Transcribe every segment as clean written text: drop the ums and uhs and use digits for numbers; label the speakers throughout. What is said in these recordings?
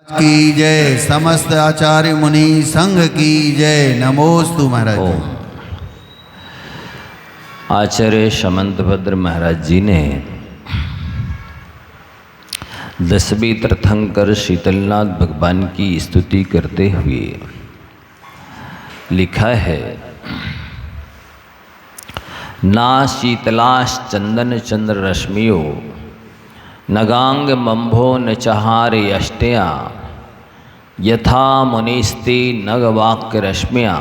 Speaker 1: की जय। समस्त आचार्य मुनि संघ की जय। नमोस्तु महाराज।
Speaker 2: आचार्य समंतभद्र महाराज जी ने 10वीं तीर्थंकर शीतलनाथ भगवान की स्तुति करते हुए लिखा है, ना शीतलाश चंदन चंद्र रश्मियों नगांग मंभो न चहारे अष्टया यथा मुनिस्ते नगवाक्य रश्मिया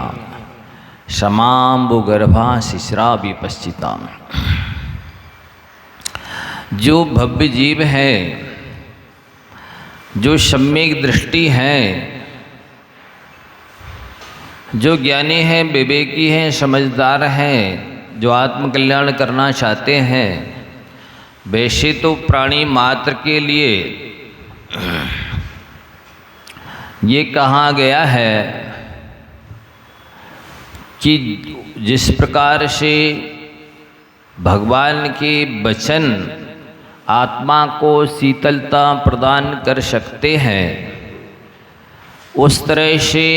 Speaker 2: शमाम्बुगर्भा शिश्रा विपश्चिता। जो भव्य जीव है, जो सम्यक दृष्टि है, जो ज्ञानी है, विवेकी हैं, समझदार हैं, जो आत्मकल्याण करना चाहते हैं, वैसे तो प्राणी मात्र के लिए ये कहा गया है कि जिस प्रकार से भगवान के वचन आत्मा को शीतलता प्रदान कर सकते हैं, उस तरह से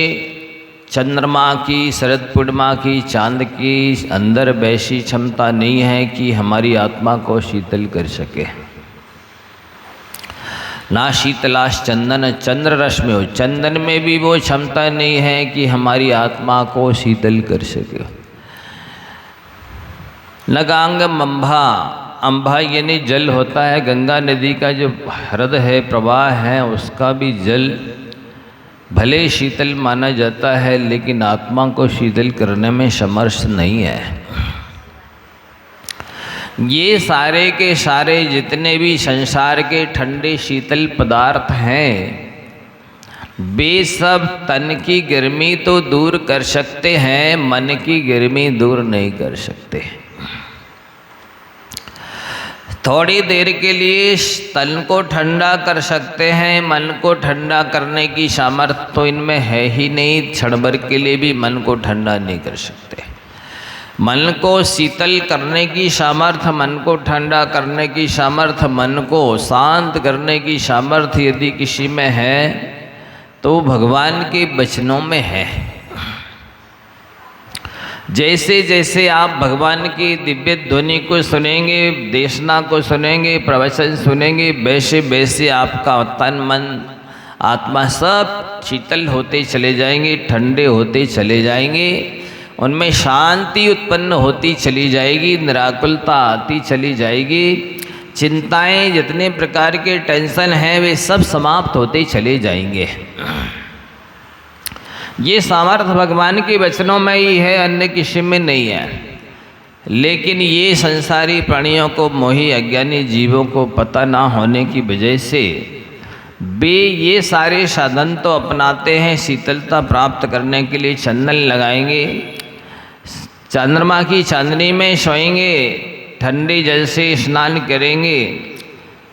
Speaker 2: चंद्रमा की, शरद पूर्णिमा की, चांद की अंदर वैसी क्षमता नहीं है कि हमारी आत्मा को शीतल कर सके। ना शीतलाश चंदन चंद्र रश्मि हो, चंदन में भी वो क्षमता नहीं है कि हमारी आत्मा को शीतल कर सके। नगांग मंभा, अंभा यानी जल होता है, गंगा नदी का जो हृदय है, प्रवाह है, उसका भी जल भले शीतल माना जाता है, लेकिन आत्मा को शीतल करने में समर्थ नहीं है। ये सारे के सारे जितने भी संसार के ठंडे शीतल पदार्थ हैं, वे सब तन की गर्मी तो दूर कर सकते हैं, मन की गर्मी दूर नहीं कर सकते। थोड़ी देर के लिए तन को ठंडा कर सकते हैं, मन को ठंडा करने की सामर्थ्य तो इनमें है ही नहीं। क्षण भर के लिए भी मन को ठंडा नहीं कर सकते। मन को शीतल करने की सामर्थ्य, मन को ठंडा करने की सामर्थ्य, मन को शांत करने की सामर्थ्य यदि किसी में है तो भगवान के वचनों में है। जैसे जैसे आप भगवान की दिव्य ध्वनि को सुनेंगे, देशना को सुनेंगे, प्रवचन सुनेंगे, वैसे वैसे आपका तन मन आत्मा सब शीतल होते चले जाएंगे, ठंडे होते चले जाएंगे, उनमें शांति उत्पन्न होती चली जाएगी, निराकुलता आती चली जाएगी, चिंताएं जितने प्रकार के टेंशन हैं वे सब समाप्त होते चले जाएंगे। ये सामर्थ्य भगवान के वचनों में ही है, अन्य किसी में नहीं है। लेकिन ये संसारी प्राणियों को, मोही अज्ञानी जीवों को पता ना होने की वजह से वे ये सारे साधन तो अपनाते हैं शीतलता प्राप्त करने के लिए। चंदन लगाएंगे, चंद्रमा की चांदनी में सोएंगे, ठंडे जल से स्नान करेंगे,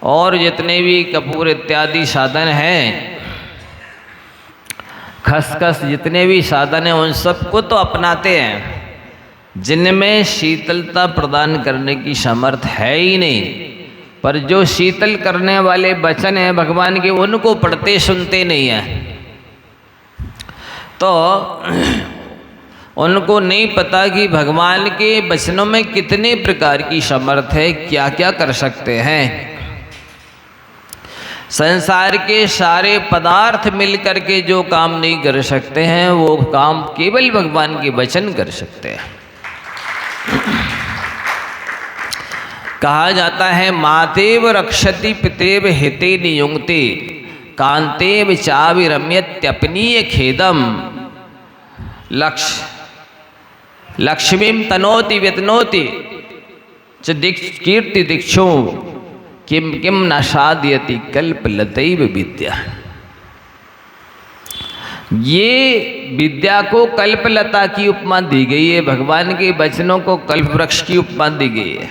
Speaker 2: और जितने भी कपूर इत्यादि साधन हैं, खसखस जितने भी साधन हैं, उन सबको तो अपनाते हैं जिनमें शीतलता प्रदान करने की सामर्थ्य है ही नहीं। पर जो शीतल करने वाले वचन हैं भगवान के, उनको पढ़ते सुनते नहीं हैं, तो उनको नहीं पता कि भगवान के वचनों में कितने प्रकार की सामर्थ्य है, क्या क्या कर सकते हैं। संसार के सारे पदार्थ मिलकर के जो काम नहीं कर सकते हैं, वो काम केवल भगवान के वचन कर सकते हैं। कहा जाता है, मातेव रक्षति पितेव हिते नियुंक्ते कांतेव चाविरम्यत्यपनीय खेदम लक्ष्मीम तनोति व्यतनोति च कीर्ति दीक्षो किम किम न साधयति कल्पलतैव विद्या। ये विद्या को कल्पलता की उपमा दी गई है, भगवान के वचनों को कल्प वृक्ष की उपमा दी गई है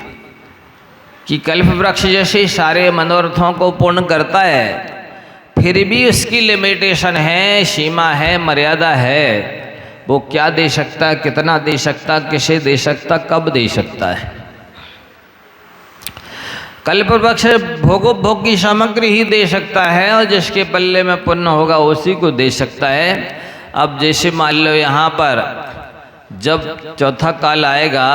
Speaker 2: कि कल्प वृक्ष जैसे सारे मनोरथों को पूर्ण करता है, फिर भी उसकी लिमिटेशन है, सीमा है, मर्यादा है। वो क्या दे सकता, कितना दे सकता, किसे दे सकता, कब दे सकता है। कल्प वृक्ष भोगोपभोग की सामग्री ही दे सकता है और जिसके पल्ले में पुण्य होगा उसी को दे सकता है। अब जैसे मान लो यहाँ पर जब चौथा काल आएगा,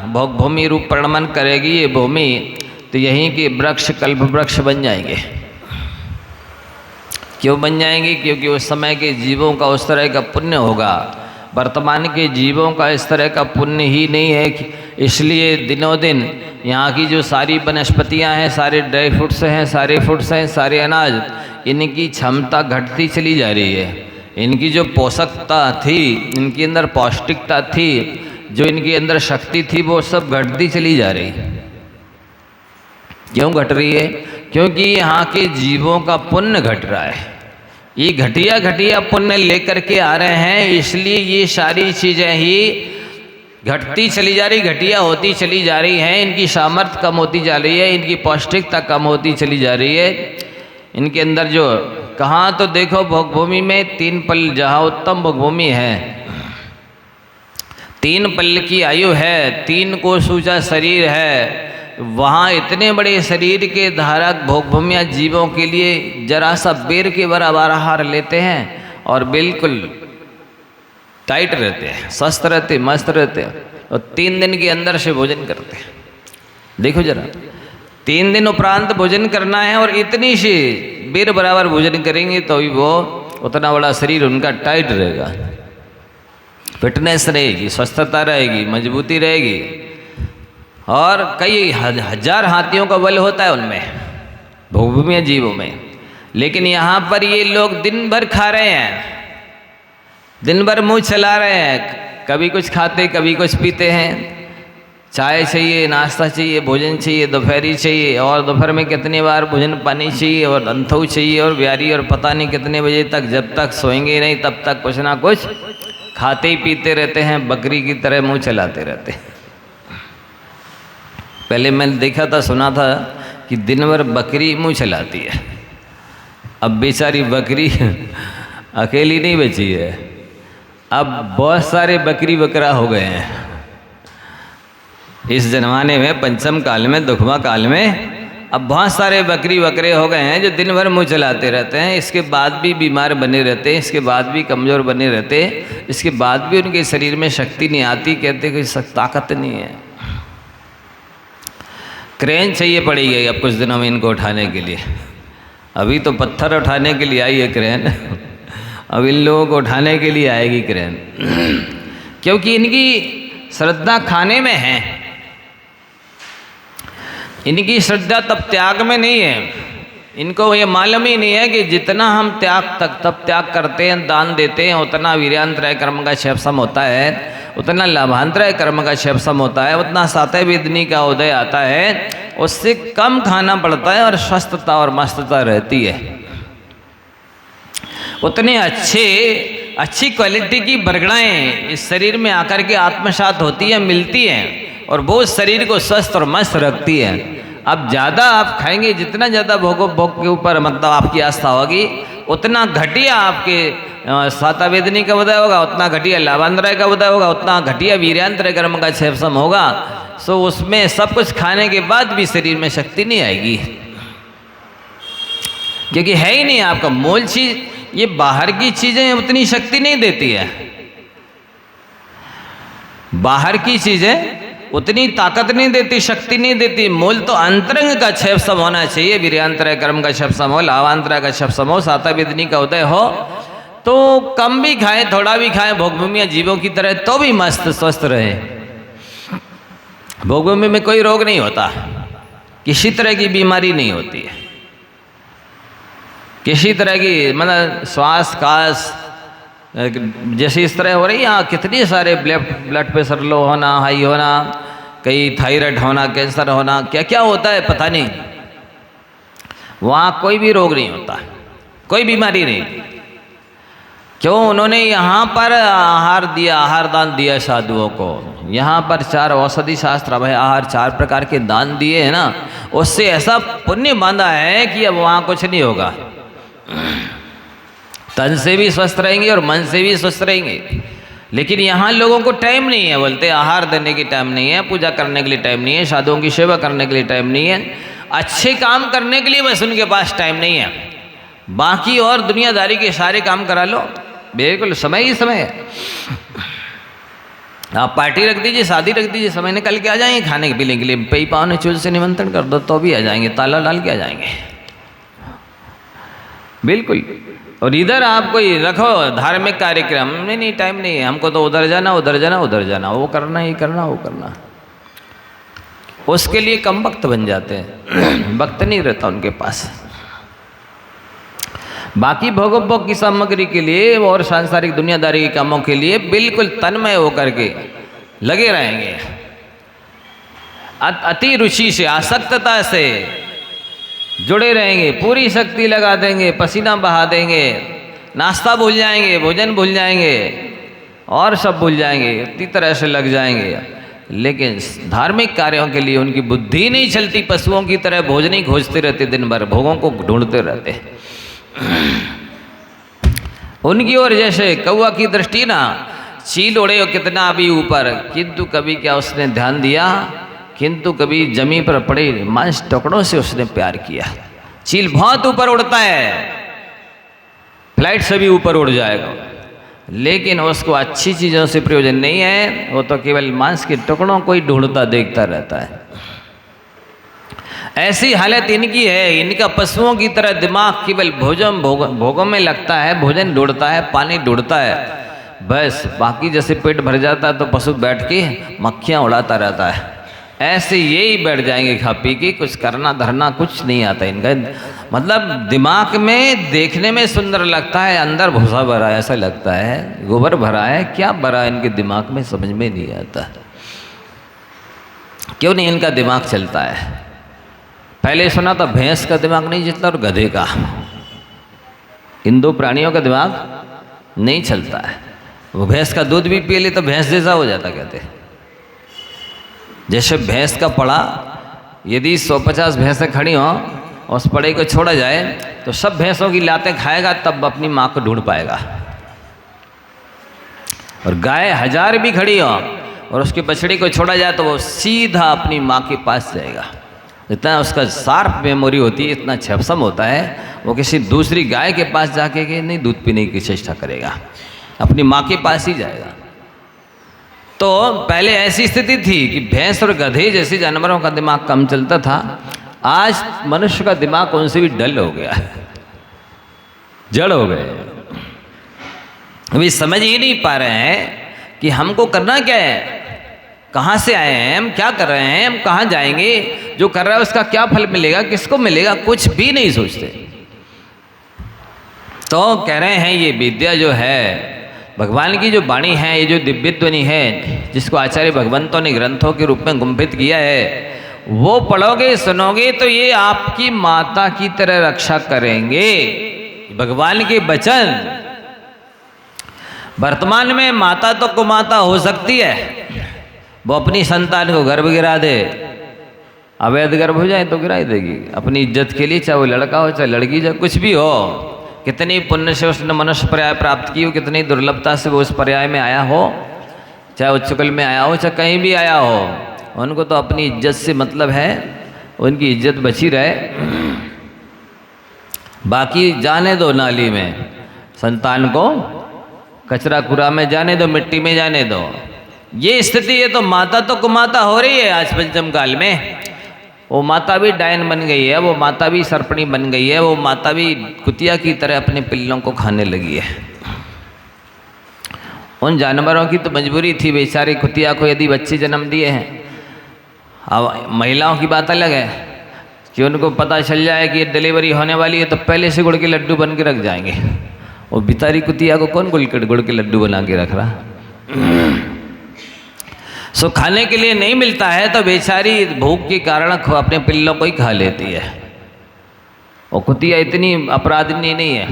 Speaker 2: भोग भूमि रूप प्रणमन करेगी ये भूमि, तो यहीं के वृक्ष कल्प वृक्ष बन जाएंगे। क्यों बन जाएंगे? क्योंकि उस समय के जीवों का उस तरह का पुण्य होगा। वर्तमान के जीवों का इस तरह का पुण्य ही नहीं है, इसलिए दिनों दिन यहाँ की जो सारी वनस्पतियाँ हैं, सारे ड्राई फ्रूट्स हैं, सारे फ्रूट्स हैं, सारे अनाज, इनकी क्षमता घटती चली जा रही है। इनकी जो पोषकता थी, इनके अंदर पौष्टिकता थी, जो इनके अंदर शक्ति थी, वो सब घटती चली जा रही है। क्यों घट रही है? क्योंकि यहाँ के जीवों का पुण्य घट रहा है। ये घटिया घटिया पुण्य लेकर के आ रहे हैं, इसलिए ये सारी चीज़ें ही घटती चली जा रही, घटिया होती चली जा रही हैं। इनकी सामर्थ्य कम होती जा रही है, इनकी पौष्टिकता कम होती चली जा रही है। इनके अंदर जो कहाँ तो देखो भोगभूमि में 3 पल, जहाँ उत्तम भोगभूमि है, 3 पल की आयु है, 3 कोस ऊंचा शरीर है, वहाँ इतने बड़े शरीर के धारक भोगभूमियाँ जीवों के लिए जरा सा बेर के बराबर आहार लेते हैं और बिल्कुल टाइट रहते हैं, स्वस्थ रहते, मस्त रहते हैं, और 3 दिन के अंदर से भोजन करते हैं। देखो जरा, 3 दिन उपरांत भोजन करना है और इतनी सी बेर बराबर भोजन करेंगे तो ही वो उतना बड़ा शरीर उनका टाइट रहेगा, फिटनेस रहेगी, स्वस्थता रहेगी, मजबूती रहेगी। और कई हजार हाथियों का बल होता है उनमें, भोगभूमि जीवों में। लेकिन यहाँ पर ये लोग दिन भर खा रहे हैं, दिन भर मुंह चला रहे हैं, कभी कुछ खाते कभी कुछ पीते हैं। चाय चाहिए, नाश्ता चाहिए, भोजन चाहिए, दोपहरी चाहिए, और दोपहर में कितनी बार भोजन पानी चाहिए, और अंथऊ चाहिए, और ब्यारी, और पता नहीं कितने बजे तक, जब तक सोएंगे नहीं तब तक कुछ ना कुछ खाते ही पीते रहते हैं, बकरी की तरह मुंह चलाते रहते हैं। पहले मैंने देखा था, सुना था कि दिन भर बकरी मुंह चलाती है। अब बेचारी बकरी अकेली नहीं बची है, अब बहुत सारे बकरी बकरा हो गए हैं इस जमाने में, पंचम काल में, दुखमा काल में। अब बहुत सारे बकरी बकरे हो गए हैं जो दिन भर मुंह चलाते रहते हैं, इसके बाद भी बीमार बने रहते हैं, इसके बाद भी कमज़ोर बने रहते हैं, इसके बाद भी उनके शरीर में शक्ति नहीं आती, कहते कि ताकत नहीं है। क्रेन चाहिए पड़ेगी अब कुछ दिनों में इनको उठाने के लिए। अभी तो पत्थर उठाने के लिए आई है क्रेन, अब इन लोगों को उठाने के लिए आएगी क्रेन, क्योंकि इनकी श्रद्धा खाने में है, इनकी श्रद्धा तब त्याग में नहीं है। इनको ये मालूम ही नहीं है कि जितना हम तब त्याग करते हैं, दान देते हैं, उतना वीर्यांतराय कर्म का क्षेपसम होता है, उतना लाभांतराय कर्म का क्षेपसम होता है, उतना सातवें वेदनी का उदय आता है, उससे कम खाना पड़ता है और स्वस्थता और मस्तता रहती है। उतने अच्छी क्वालिटी की बरगड़ाएँ इस शरीर में आकर के आत्मसात होती हैं, मिलती हैं, और वो शरीर को स्वस्थ और मस्त रखती है। अब ज़्यादा आप खाएंगे, जितना ज़्यादा भोग के ऊपर मतलब आपकी आस्था होगी, उतना घटिया आपके सातावेदनी का उदय होगा, उतना घटिया लाभांतराय का उदय होगा, उतना घटिया वीर्यांतराय कर्म का क्षेपसम होगा। सो उसमें सब कुछ खाने के बाद भी शरीर में शक्ति नहीं आएगी, क्योंकि है ही नहीं आपका मूल चीज़। ये बाहर की चीज़ें उतनी शक्ति नहीं देती है, बाहर की चीज़ें उतनी ताकत नहीं देती, शक्ति नहीं देती। मूल तो अंतरंग का क्षेपसम होना चाहिए, वीर्यांतराय कर्म का क्षेपसम हो, लाभांतराय का क्षेपसम हो, सातावेदनी का उदय हो, तो कम भी खाएं, थोड़ा भी खाएं, भोगभूमियाँ जीवों की तरह, तो भी मस्त स्वस्थ रहे। भोगभूमि में कोई रोग नहीं होता, किसी तरह की बीमारी नहीं होती है, किसी तरह की मतलब श्वास कास जैसे इस तरह हो रही है। यहाँ कितने सारे ब्लड प्रेशर लो होना, हाई होना, कई थायराइड होना, कैंसर होना, क्या क्या होता है पता नहीं। वहाँ कोई भी रोग नहीं होता, कोई बीमारी नहीं। क्यों? उन्होंने यहाँ पर आहार दिया, आहार दान दिया साधुओं को। यहाँ पर 4 औषधि शास्त्र भय आहार 4 प्रकार के दान दिए हैं ना, उससे ऐसा पुण्य बांधा है कि अब वहाँ कुछ नहीं होगा। तन से भी स्वस्थ रहेंगे और मन से भी स्वस्थ रहेंगे। लेकिन यहाँ लोगों को टाइम नहीं है, बोलते आहार देने की टाइम नहीं है, पूजा करने के लिए टाइम नहीं है, साधुओं की सेवा करने के लिए टाइम नहीं है। अच्छे काम करने के लिए बस उनके पास टाइम नहीं है, बाकी और दुनियादारी के सारे काम करा लो, बिल्कुल समय ही समय है। आप पार्टी रख दीजिए, शादी रख दीजिए, समय निकल के आ जाएंगे खाने पीने के लिए, पई पाव ने चूल से निमंत्रण कर दो तो भी आ जाएंगे, ताला डाल के आ जाएंगे, बिल्कुल। और इधर आप कोई रखो धार्मिक कार्यक्रम, नहीं टाइम नहीं है हमको, तो उधर जाना उधर जाना उधर जाना, वो करना ये करना वो करना, उसके लिए कम वक्त बन जाते हैं, वक्त नहीं रहता उनके पास। बाकी भोगोपभोग की सामग्री के लिए और सांसारिक दुनियादारी के कामों के लिए बिल्कुल तन्मय होकर के लगे रहेंगे, अति रुचि से आसक्तता से जुड़े रहेंगे, पूरी शक्ति लगा देंगे, पसीना बहा देंगे, नाश्ता भूल जाएंगे, भोजन भूल जाएंगे और सब भूल जाएंगे, इतनी तरह से लग जाएंगे। लेकिन धार्मिक कार्यों के लिए उनकी बुद्धि नहीं चलती, पशुओं की तरह भोजन ही खोजते रहते, दिन भर भोगों को ढूंढते रहते। उनकी ओर जैसे कौवा की दृष्टि ना, चील उड़े हो कितना अभी ऊपर, किंतु कभी क्या उसने ध्यान दिया, किंतु कभी जमीन पर पड़े मांस टुकड़ों से उसने प्यार किया। चील बहुत ऊपर उड़ता है, फ्लाइट से भी ऊपर उड़ जाएगा, लेकिन उसको अच्छी चीज़ों से प्रयोजन नहीं है, वो तो केवल मांस के टुकड़ों को ही ढूंढता देखता रहता है। ऐसी हालत इनकी है, इनका पशुओं की तरह दिमाग केवल भोगों में लगता है, भोजन ढूंढता है, पानी ढूंढता है, बस। बाकी जैसे पेट भर जाता है तो पशु बैठ के मक्खियाँ उड़ाता रहता है, ऐसे यही बैठ जाएंगे खा पी के, कुछ करना धरना कुछ नहीं आता इनका। मतलब दिमाग में देखने में सुंदर लगता है, अंदर भूसा भरा है, ऐसा लगता है गोबर भरा है, क्या भरा है इनके दिमाग में समझ में नहीं आता। क्यों नहीं इनका दिमाग चलता है? पहले सुना था भैंस का दिमाग नहीं चलता और गधे का, इन दो प्राणियों का दिमाग नहीं चलता है। वो भैंस का दूध भी पी ले तो भैंस जैसा हो जाता, कहते जैसे भैंस का पड़ा, यदि 150 भैंसें खड़ी हों, उस पड़े को छोड़ा जाए तो सब भैंसों की लातें खाएगा, तब अपनी माँ को ढूंढ पाएगा। और गाय 1000 भी खड़ी हो और उसके बछड़ी को छोड़ा जाए तो वो सीधा अपनी माँ के पास जाएगा। इतना उसका शार्प मेमोरी होती है, इतना क्षमता होता है, वो किसी दूसरी गाय के पास जाके के नहीं दूध पीने की चेष्टा करेगा, अपनी माँ के पास ही जाएगा। तो पहले ऐसी स्थिति थी कि भैंस और गधे जैसे जानवरों का दिमाग कम चलता था, आज मनुष्य का दिमाग उनसे भी डल हो गया, जड़ हो गए। अभी समझ ही नहीं पा रहे हैं कि हमको करना क्या है, कहाँ से आए हैं हम, क्या कर रहे हैं हम, कहाँ जाएंगे, जो कर रहा है उसका क्या फल मिलेगा, किसको मिलेगा, कुछ भी नहीं सोचते। तो कह रहे हैं ये विद्या जो है, भगवान की जो वाणी है, ये जो दिव्य ध्वनि है, जिसको आचार्य भगवंतों ने ग्रंथों के रूप में गुंफित किया है, वो पढ़ोगे सुनोगे तो ये आपकी माता की तरह रक्षा करेंगे। भगवान के वचन, वर्तमान में माता तो कुमाता हो सकती है, वो अपनी संतान को गर्भ गिरा दे, अवैध गर्भ हो जाए तो गिरा ही देगी अपनी इज्जत के लिए, चाहे वो लड़का हो चाहे लड़की, चाहे कुछ भी हो। कितनी पुण्य से उसने मनुष्य पर्याय प्राप्त की हो, कितनी दुर्लभता से वो उस पर्याय में आया हो, चाहे उच्चकुल में आया हो चाहे कहीं भी आया हो, उनको तो अपनी इज्जत से मतलब है, उनकी इज्जत बची रहे, बाकी जाने दो नाली में, संतान को कचरा कूड़ा में जाने दो, मिट्टी में जाने दो। ये स्थिति है। तो माता तो कुमाता हो रही है आज पंचम काल में, वो माता भी डायन बन गई है, वो माता भी सर्पणी बन गई है, वो माता भी कुतिया की तरह अपने पिल्लों को खाने लगी है। उन जानवरों की तो मजबूरी थी, बेचारी कुतिया को यदि बच्चे जन्म दिए हैं। अब महिलाओं की बात अलग है कि उनको पता चल जाए कि डिलीवरी होने वाली है तो पहले से गुड़ के लड्डू बन के रख जाएंगे। और बेचारी कुतिया को कौन गुड़ के लड्डू बना के रख रहा। सो खाने के लिए नहीं मिलता है तो बेचारी भूख के कारण अपने पिल्लों को ही खा लेती है। और कुतिया इतनी अपराधनी नहीं है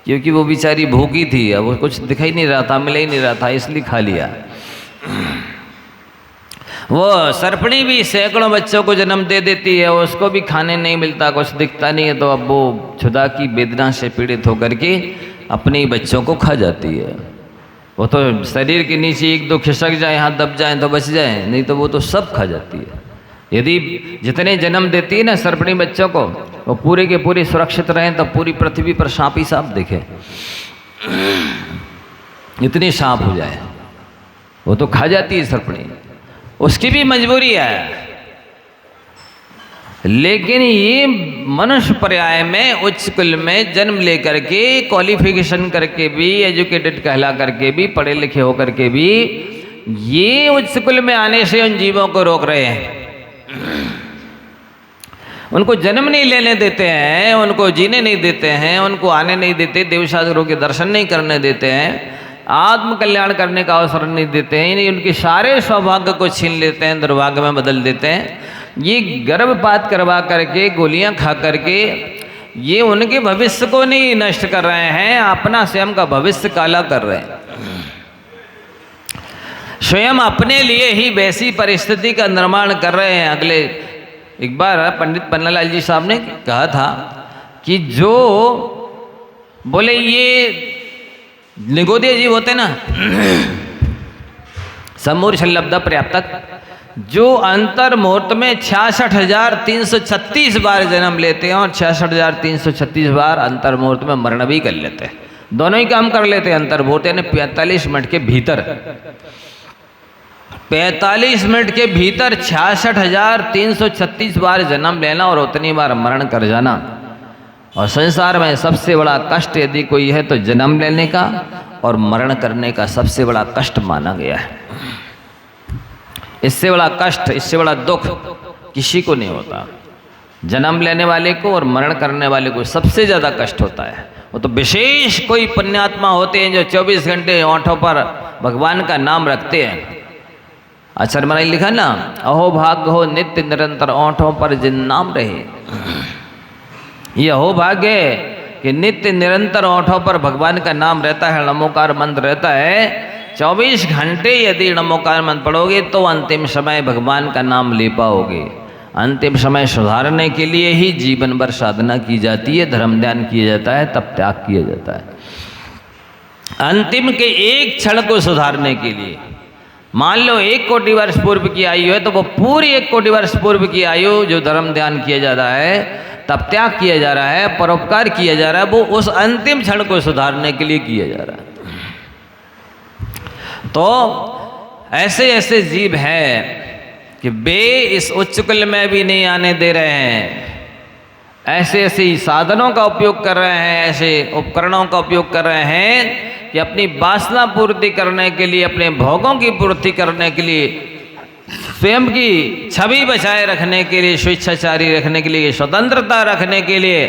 Speaker 2: क्योंकि वो बेचारी भूखी थी, अब वो कुछ दिखाई नहीं रहा था, मिल ही नहीं रहा था, इसलिए खा लिया। वो सर्पणी भी सैकड़ों बच्चों को जन्म दे देती है, उसको भी खाने नहीं मिलता, कुछ दिखता नहीं है, तो अब वो क्षुधा की वेदना से पीड़ित होकर के अपने बच्चों को खा जाती है। वो तो शरीर के नीचे एक दो खिसक जाए, हाथ दब जाए तो बच जाए, नहीं तो वो तो सब खा जाती है। यदि जितने जन्म देती है ना सर्पणी बच्चों को, वो पूरे के पूरे सुरक्षित रहें तो पूरी पृथ्वी पर सांप ही सांप दिखे, इतने सांप हो जाए, वो तो खा जाती है सर्पणी, उसकी भी मजबूरी है। लेकिन ये मनुष्य पर्याय में उच्च कुल में जन्म लेकर के, क्वालिफिकेशन करके भी, एजुकेटेड कहला करके भी, पढ़े लिखे होकर के भी, ये उच्च कुल में आने से उन जीवों को रोक रहे हैं, उनको जन्म नहीं लेने देते हैं, उनको जीने नहीं देते हैं, उनको आने नहीं देते, देवशास्त्रों के दर्शन नहीं करने देते हैं, आत्म कल्याण करने का अवसर नहीं देते हैं, यानी उनके सारे सौभाग्य को छीन लेते हैं, दुर्भाग्य में बदल देते हैं। ये गर्भपात करवा करके, गोलियां खा करके, ये उनके भविष्य को नहीं नष्ट कर रहे हैं, अपना स्वयं का भविष्य काला कर रहे हैं। स्वयं अपने लिए ही वैसी परिस्थिति का निर्माण कर रहे हैं। अगले एक बार पंडित पन्नालाल जी साहब ने कहा था कि जो बोले ये निगोदिया जीव होते ना, समूर शल्लब्ध पर्याप्तक, जो अंतर मुहूर्त में 66,336 बार जन्म लेते हैं और 66,336 बार अंतर मुहूर्त में मरण भी कर लेते हैं, दोनों ही काम कर लेते हैं अंतर मुहूर्त, यानी 45 मिनट के भीतर, 45 मिनट के भीतर 66,336 बार जन्म लेना और उतनी बार मरण कर जाना। और संसार में सबसे बड़ा कष्ट यदि कोई है तो जन्म लेने का और मरण करने का सबसे बड़ा कष्ट माना गया है। इससे बड़ा कष्ट, इससे बड़ा दुख किसी को नहीं होता। जन्म लेने वाले को और मरण करने वाले को सबसे ज़्यादा कष्ट होता है। वो तो विशेष कोई पुण्यात्मा होते हैं जो 24 घंटे होठों पर भगवान का नाम रखते हैं। अक्षर मनाई लिखा ना, अहो भाग्य हो नित्य निरंतर ओंठों पर जिन नाम रहे। ये अहो भाग्य है कि नित्य निरंतर ओंठों पर भगवान का नाम रहता है, नमोकार मंत्र रहता है। 24 घंटे यदि नमोकार मंत्र पढ़ोगे तो अंतिम समय भगवान का नाम ले पाओगे। अंतिम समय सुधारने के लिए ही जीवन भर साधना की जाती है, धर्म ध्यान किया जाता है, तब त्याग किया जाता है। अंतिम के एक क्षण को सुधारने के लिए, मान लो 1 कोटि वर्ष पूर्व की आयु है तो वो पूरी 1 कोटि वर्ष पूर्व की आयु जो धर्म ध्यान किया जा रहा है, तब त्याग किया जा रहा है, परोपकार किया जा रहा है, वो उस अंतिम क्षण को सुधारने के लिए किया जा रहा है। तो ऐसे ऐसे जीव हैं कि वे इस उच्च कुल में भी नहीं आने दे रहे हैं, ऐसे ऐसे साधनों का उपयोग कर रहे हैं, ऐसे उपकरणों का उपयोग कर रहे हैं कि अपनी वासना पूर्ति करने के लिए, अपने भोगों की पूर्ति करने के लिए, स्वयं की छवि बचाए रखने के लिए, स्वेच्छाचारी रखने के लिए, स्वतंत्रता रखने के लिए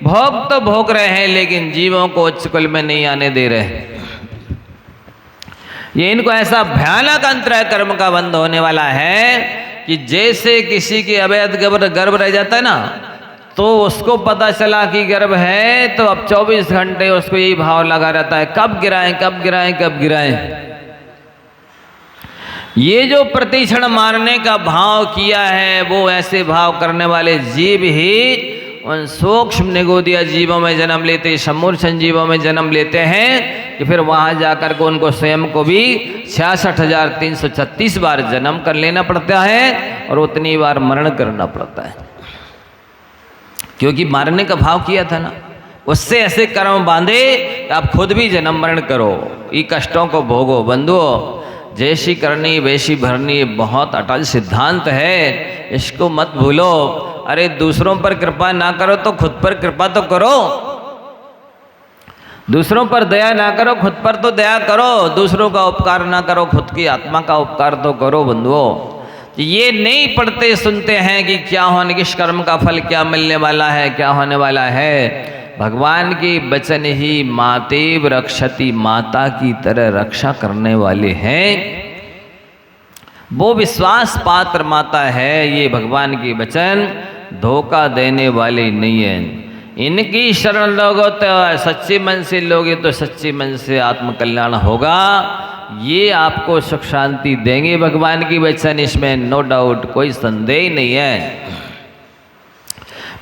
Speaker 2: भोग तो भोग रहे हैं, लेकिन जीवों को उच्च कुल में नहीं आने दे रहे। ये इनको ऐसा भयानक अंतरय कर्म का बंध होने वाला है कि जैसे किसी के अवैध गर्भ रह जाता है ना, तो उसको पता चला कि गर्भ है तो अब 24 घंटे उसको यही भाव लगा रहता है, कब गिराएं कब गिराएं कब गिराएं। ये जो प्रतिक्षण मारने का भाव किया है, वो ऐसे भाव करने वाले जीव ही उन सूक्ष्म निगोदिया जीवों में जन्म लेते, समूर्छन जीवों में जन्म लेते हैं कि फिर वहाँ जाकर के उनको स्वयं को भी 66,336 बार जन्म कर लेना पड़ता है और उतनी बार मरण करना पड़ता है, क्योंकि मारने का भाव किया था ना। उससे ऐसे कर्म बांधे आप खुद भी जन्म मरण करो, ये कष्टों को भोगो। बंधुओं, जैसी करनी वैसी भरनी बहुत अटल सिद्धांत है, इसको मत भूलो। अरे दूसरों पर कृपा ना करो तो खुद पर कृपा तो करो, दूसरों पर दया ना करो खुद पर तो दया करो, दूसरों का उपकार ना करो खुद की आत्मा का उपकार तो करो। बंधुओं, ये नहीं पढ़ते सुनते हैं कि क्या होने, किस कर्म का फल क्या मिलने वाला है, क्या होने वाला है। भगवान के वचन ही मातेव रक्षति, माता की तरह रक्षा करने वाले हैं। वो विश्वास पात्र माता है, ये भगवान के वचन धोखा देने वाले नहीं हैं। इनकी शरण लोगो तो सच्चे मन से लोगे तो सच्चे मन से आत्म कल्याण होगा। ये आपको सुख शांति देंगे भगवान की वचन, इसमें नो डाउट, कोई संदेह नहीं है।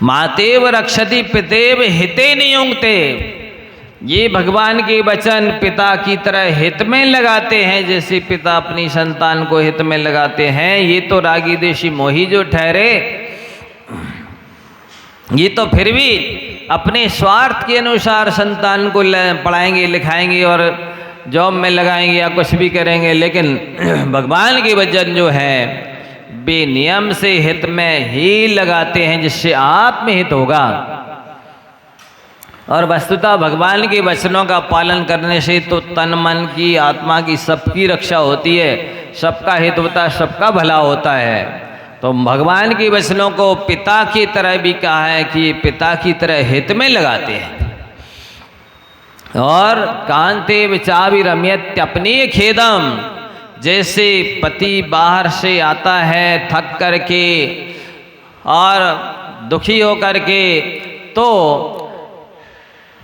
Speaker 2: मातेव रक्षति पितेव हिते नियुंगते, ये भगवान के वचन पिता की तरह हित में लगाते हैं, जैसे पिता अपनी संतान को हित में लगाते हैं। ये तो रागी देशी मोही जो ठहरे, ये तो फिर भी अपने स्वार्थ के अनुसार संतान को पढ़ाएंगे लिखाएंगे और जॉब में लगाएंगे या कुछ भी करेंगे, लेकिन भगवान के वचन जो है बेनियम से हित में ही लगाते हैं, जिससे आत्महित होगा। और वस्तुतः भगवान के वचनों का पालन करने से तो तन मन की आत्मा की सबकी रक्षा होती है, सबका हित होता है, सबका भला होता है। तो भगवान के वचनों को पिता की तरह भी कहा है कि पिता की तरह हित में लगाते हैं। और कांते विचावि रम्यत्यपनीय खेदम, जैसे पति बाहर से आता है थक करके और दुखी होकर के, तो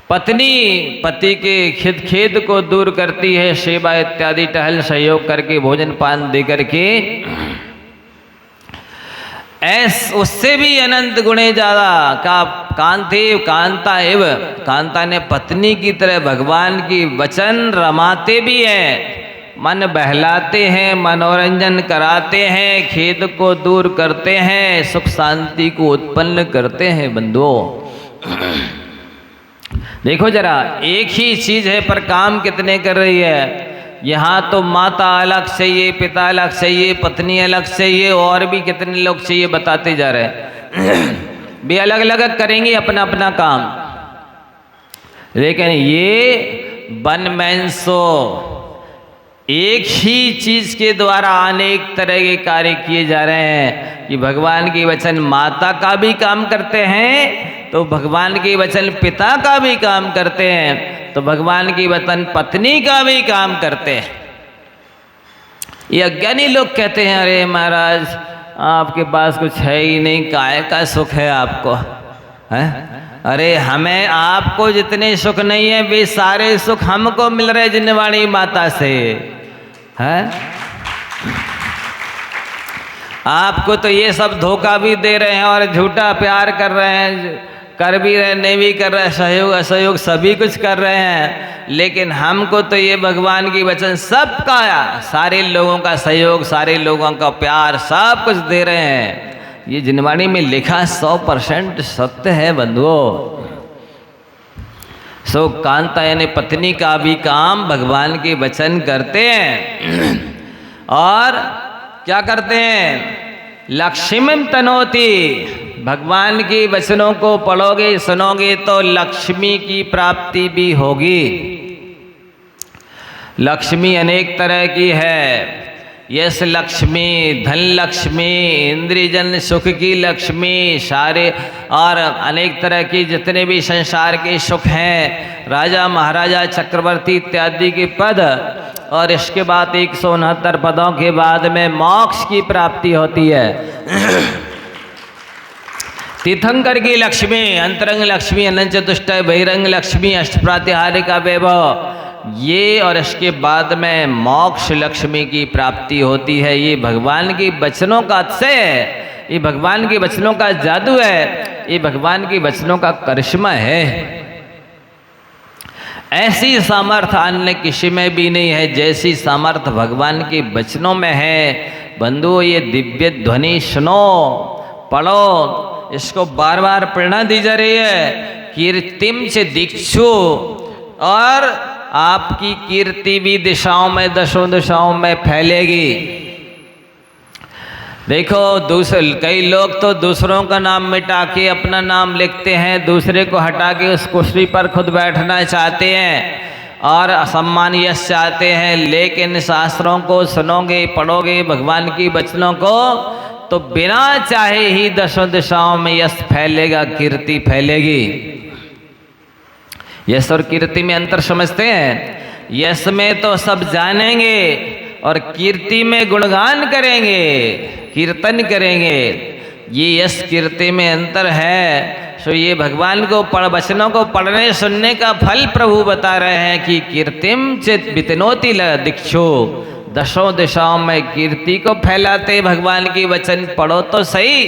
Speaker 2: पत्नी पति के खेद को दूर करती है, सेवा इत्यादि टहल सहयोग करके भोजन पान दे करके, उससे भी अनंत गुणे ज्यादा का कांते कांता एव, कांता ने पत्नी की तरह भगवान की वचन रमाते भी हैं, मन बहलाते हैं, मनोरंजन कराते हैं, खेद को दूर करते हैं, सुख शांति को उत्पन्न करते हैं। बंधुओं देखो जरा, एक ही चीज है पर काम कितने कर रही है। यहाँ तो माता अलग चाहिए, पिता अलग चाहिए, पत्नी अलग चाहिए, और भी कितने लोग चाहिए बताते जा रहे हैं। भी अलग अलग करेंगे अपना अपना काम, लेकिन ये वन मैन शो, एक ही चीज के द्वारा अनेक तरह के कार्य किए जा रहे हैं। कि भगवान के वचन माता का भी काम करते हैं, तो भगवान के वचन पिता का भी काम करते हैं, तो भगवान की वचन पत्नी का भी काम करते हैं। ये अज्ञानी लोग कहते हैं, अरे महाराज आपके पास कुछ है ही नहीं, काय का सुख है आपको, है? अरे हमें आपको जितने सुख नहीं है वे सारे सुख हमको मिल रहे जिनवाणी माता से, है? आपको तो ये सब धोखा भी दे रहे हैं और झूठा प्यार कर रहे हैं, कर भी रहे नहीं भी कर रहे, सहयोग असहयोग सभी कुछ कर रहे हैं, लेकिन हमको तो ये भगवान की वचन सबका, सारे लोगों का सहयोग, सारे लोगों का प्यार सब कुछ दे रहे हैं। ये जिनवाणी में लिखा 100% सत्य है बंधुओं। सो कांता यानी पत्नी का भी काम भगवान के वचन करते हैं। और क्या करते हैं? लक्ष्मीम तनोति, भगवान के वचनों को पढ़ोगे सुनोगे तो लक्ष्मी की प्राप्ति भी होगी। लक्ष्मी अनेक तरह की है, यश लक्ष्मी, धन लक्ष्मी, इंद्रियजन सुख की लक्ष्मी, सारे और अनेक तरह की जितने भी संसार के सुख हैं, राजा महाराजा चक्रवर्ती इत्यादि के पद, और इसके बाद 169 पदों के बाद में मोक्ष की प्राप्ति होती है। तीर्थंकर की लक्ष्मी, अंतरंग लक्ष्मी, अनंत चतुष्टय बहिरंग लक्ष्मी, अष्टप्रातिहारिका वैभव, ये और इसके बाद में मोक्ष लक्ष्मी की प्राप्ति होती है। ये भगवान के वचनों का अतिशय है, ये भगवान के वचनों का जादू है, ये भगवान के वचनों का करिश्मा है। ऐसी सामर्थ्य अन्य किसी में भी नहीं है जैसी सामर्थ्य भगवान के वचनों में है। बंधुओं ये दिव्य ध्वनि सुनो, पढ़ो, इसको बार बार प्रेरणा दी जा रही है। कीर्तिम से दीक्षु, और आपकी कीर्ति भी दिशाओं में, दशों दिशाओं में फैलेगी। देखो कई लोग तो दूसरों का नाम मिटा के अपना नाम लिखते हैं, दूसरे को हटा के उस कुर्सी पर खुद बैठना चाहते हैं और असम्मान यश चाहते हैं। लेकिन शास्त्रों को सुनोगे पढ़ोगे भगवान की वचनों को, तो बिना चाहे ही दशों दिशाओं में यश फैलेगा, कीर्ति फैलेगी। यश और कीर्ति में अंतर समझते हैं? यश में तो सब जानेंगे और कीर्ति में गुणगान करेंगे, कीर्तन करेंगे। ये यश कीर्ति में अंतर है। सो ये भगवान को वचनों को पढ़ने सुनने का फल प्रभु बता रहे हैं कि कीर्तिम चित वितनोति दीक्षु, दशों दिशाओं में कीर्ति को फैलाते भगवान की वचन पढ़ो तो सही।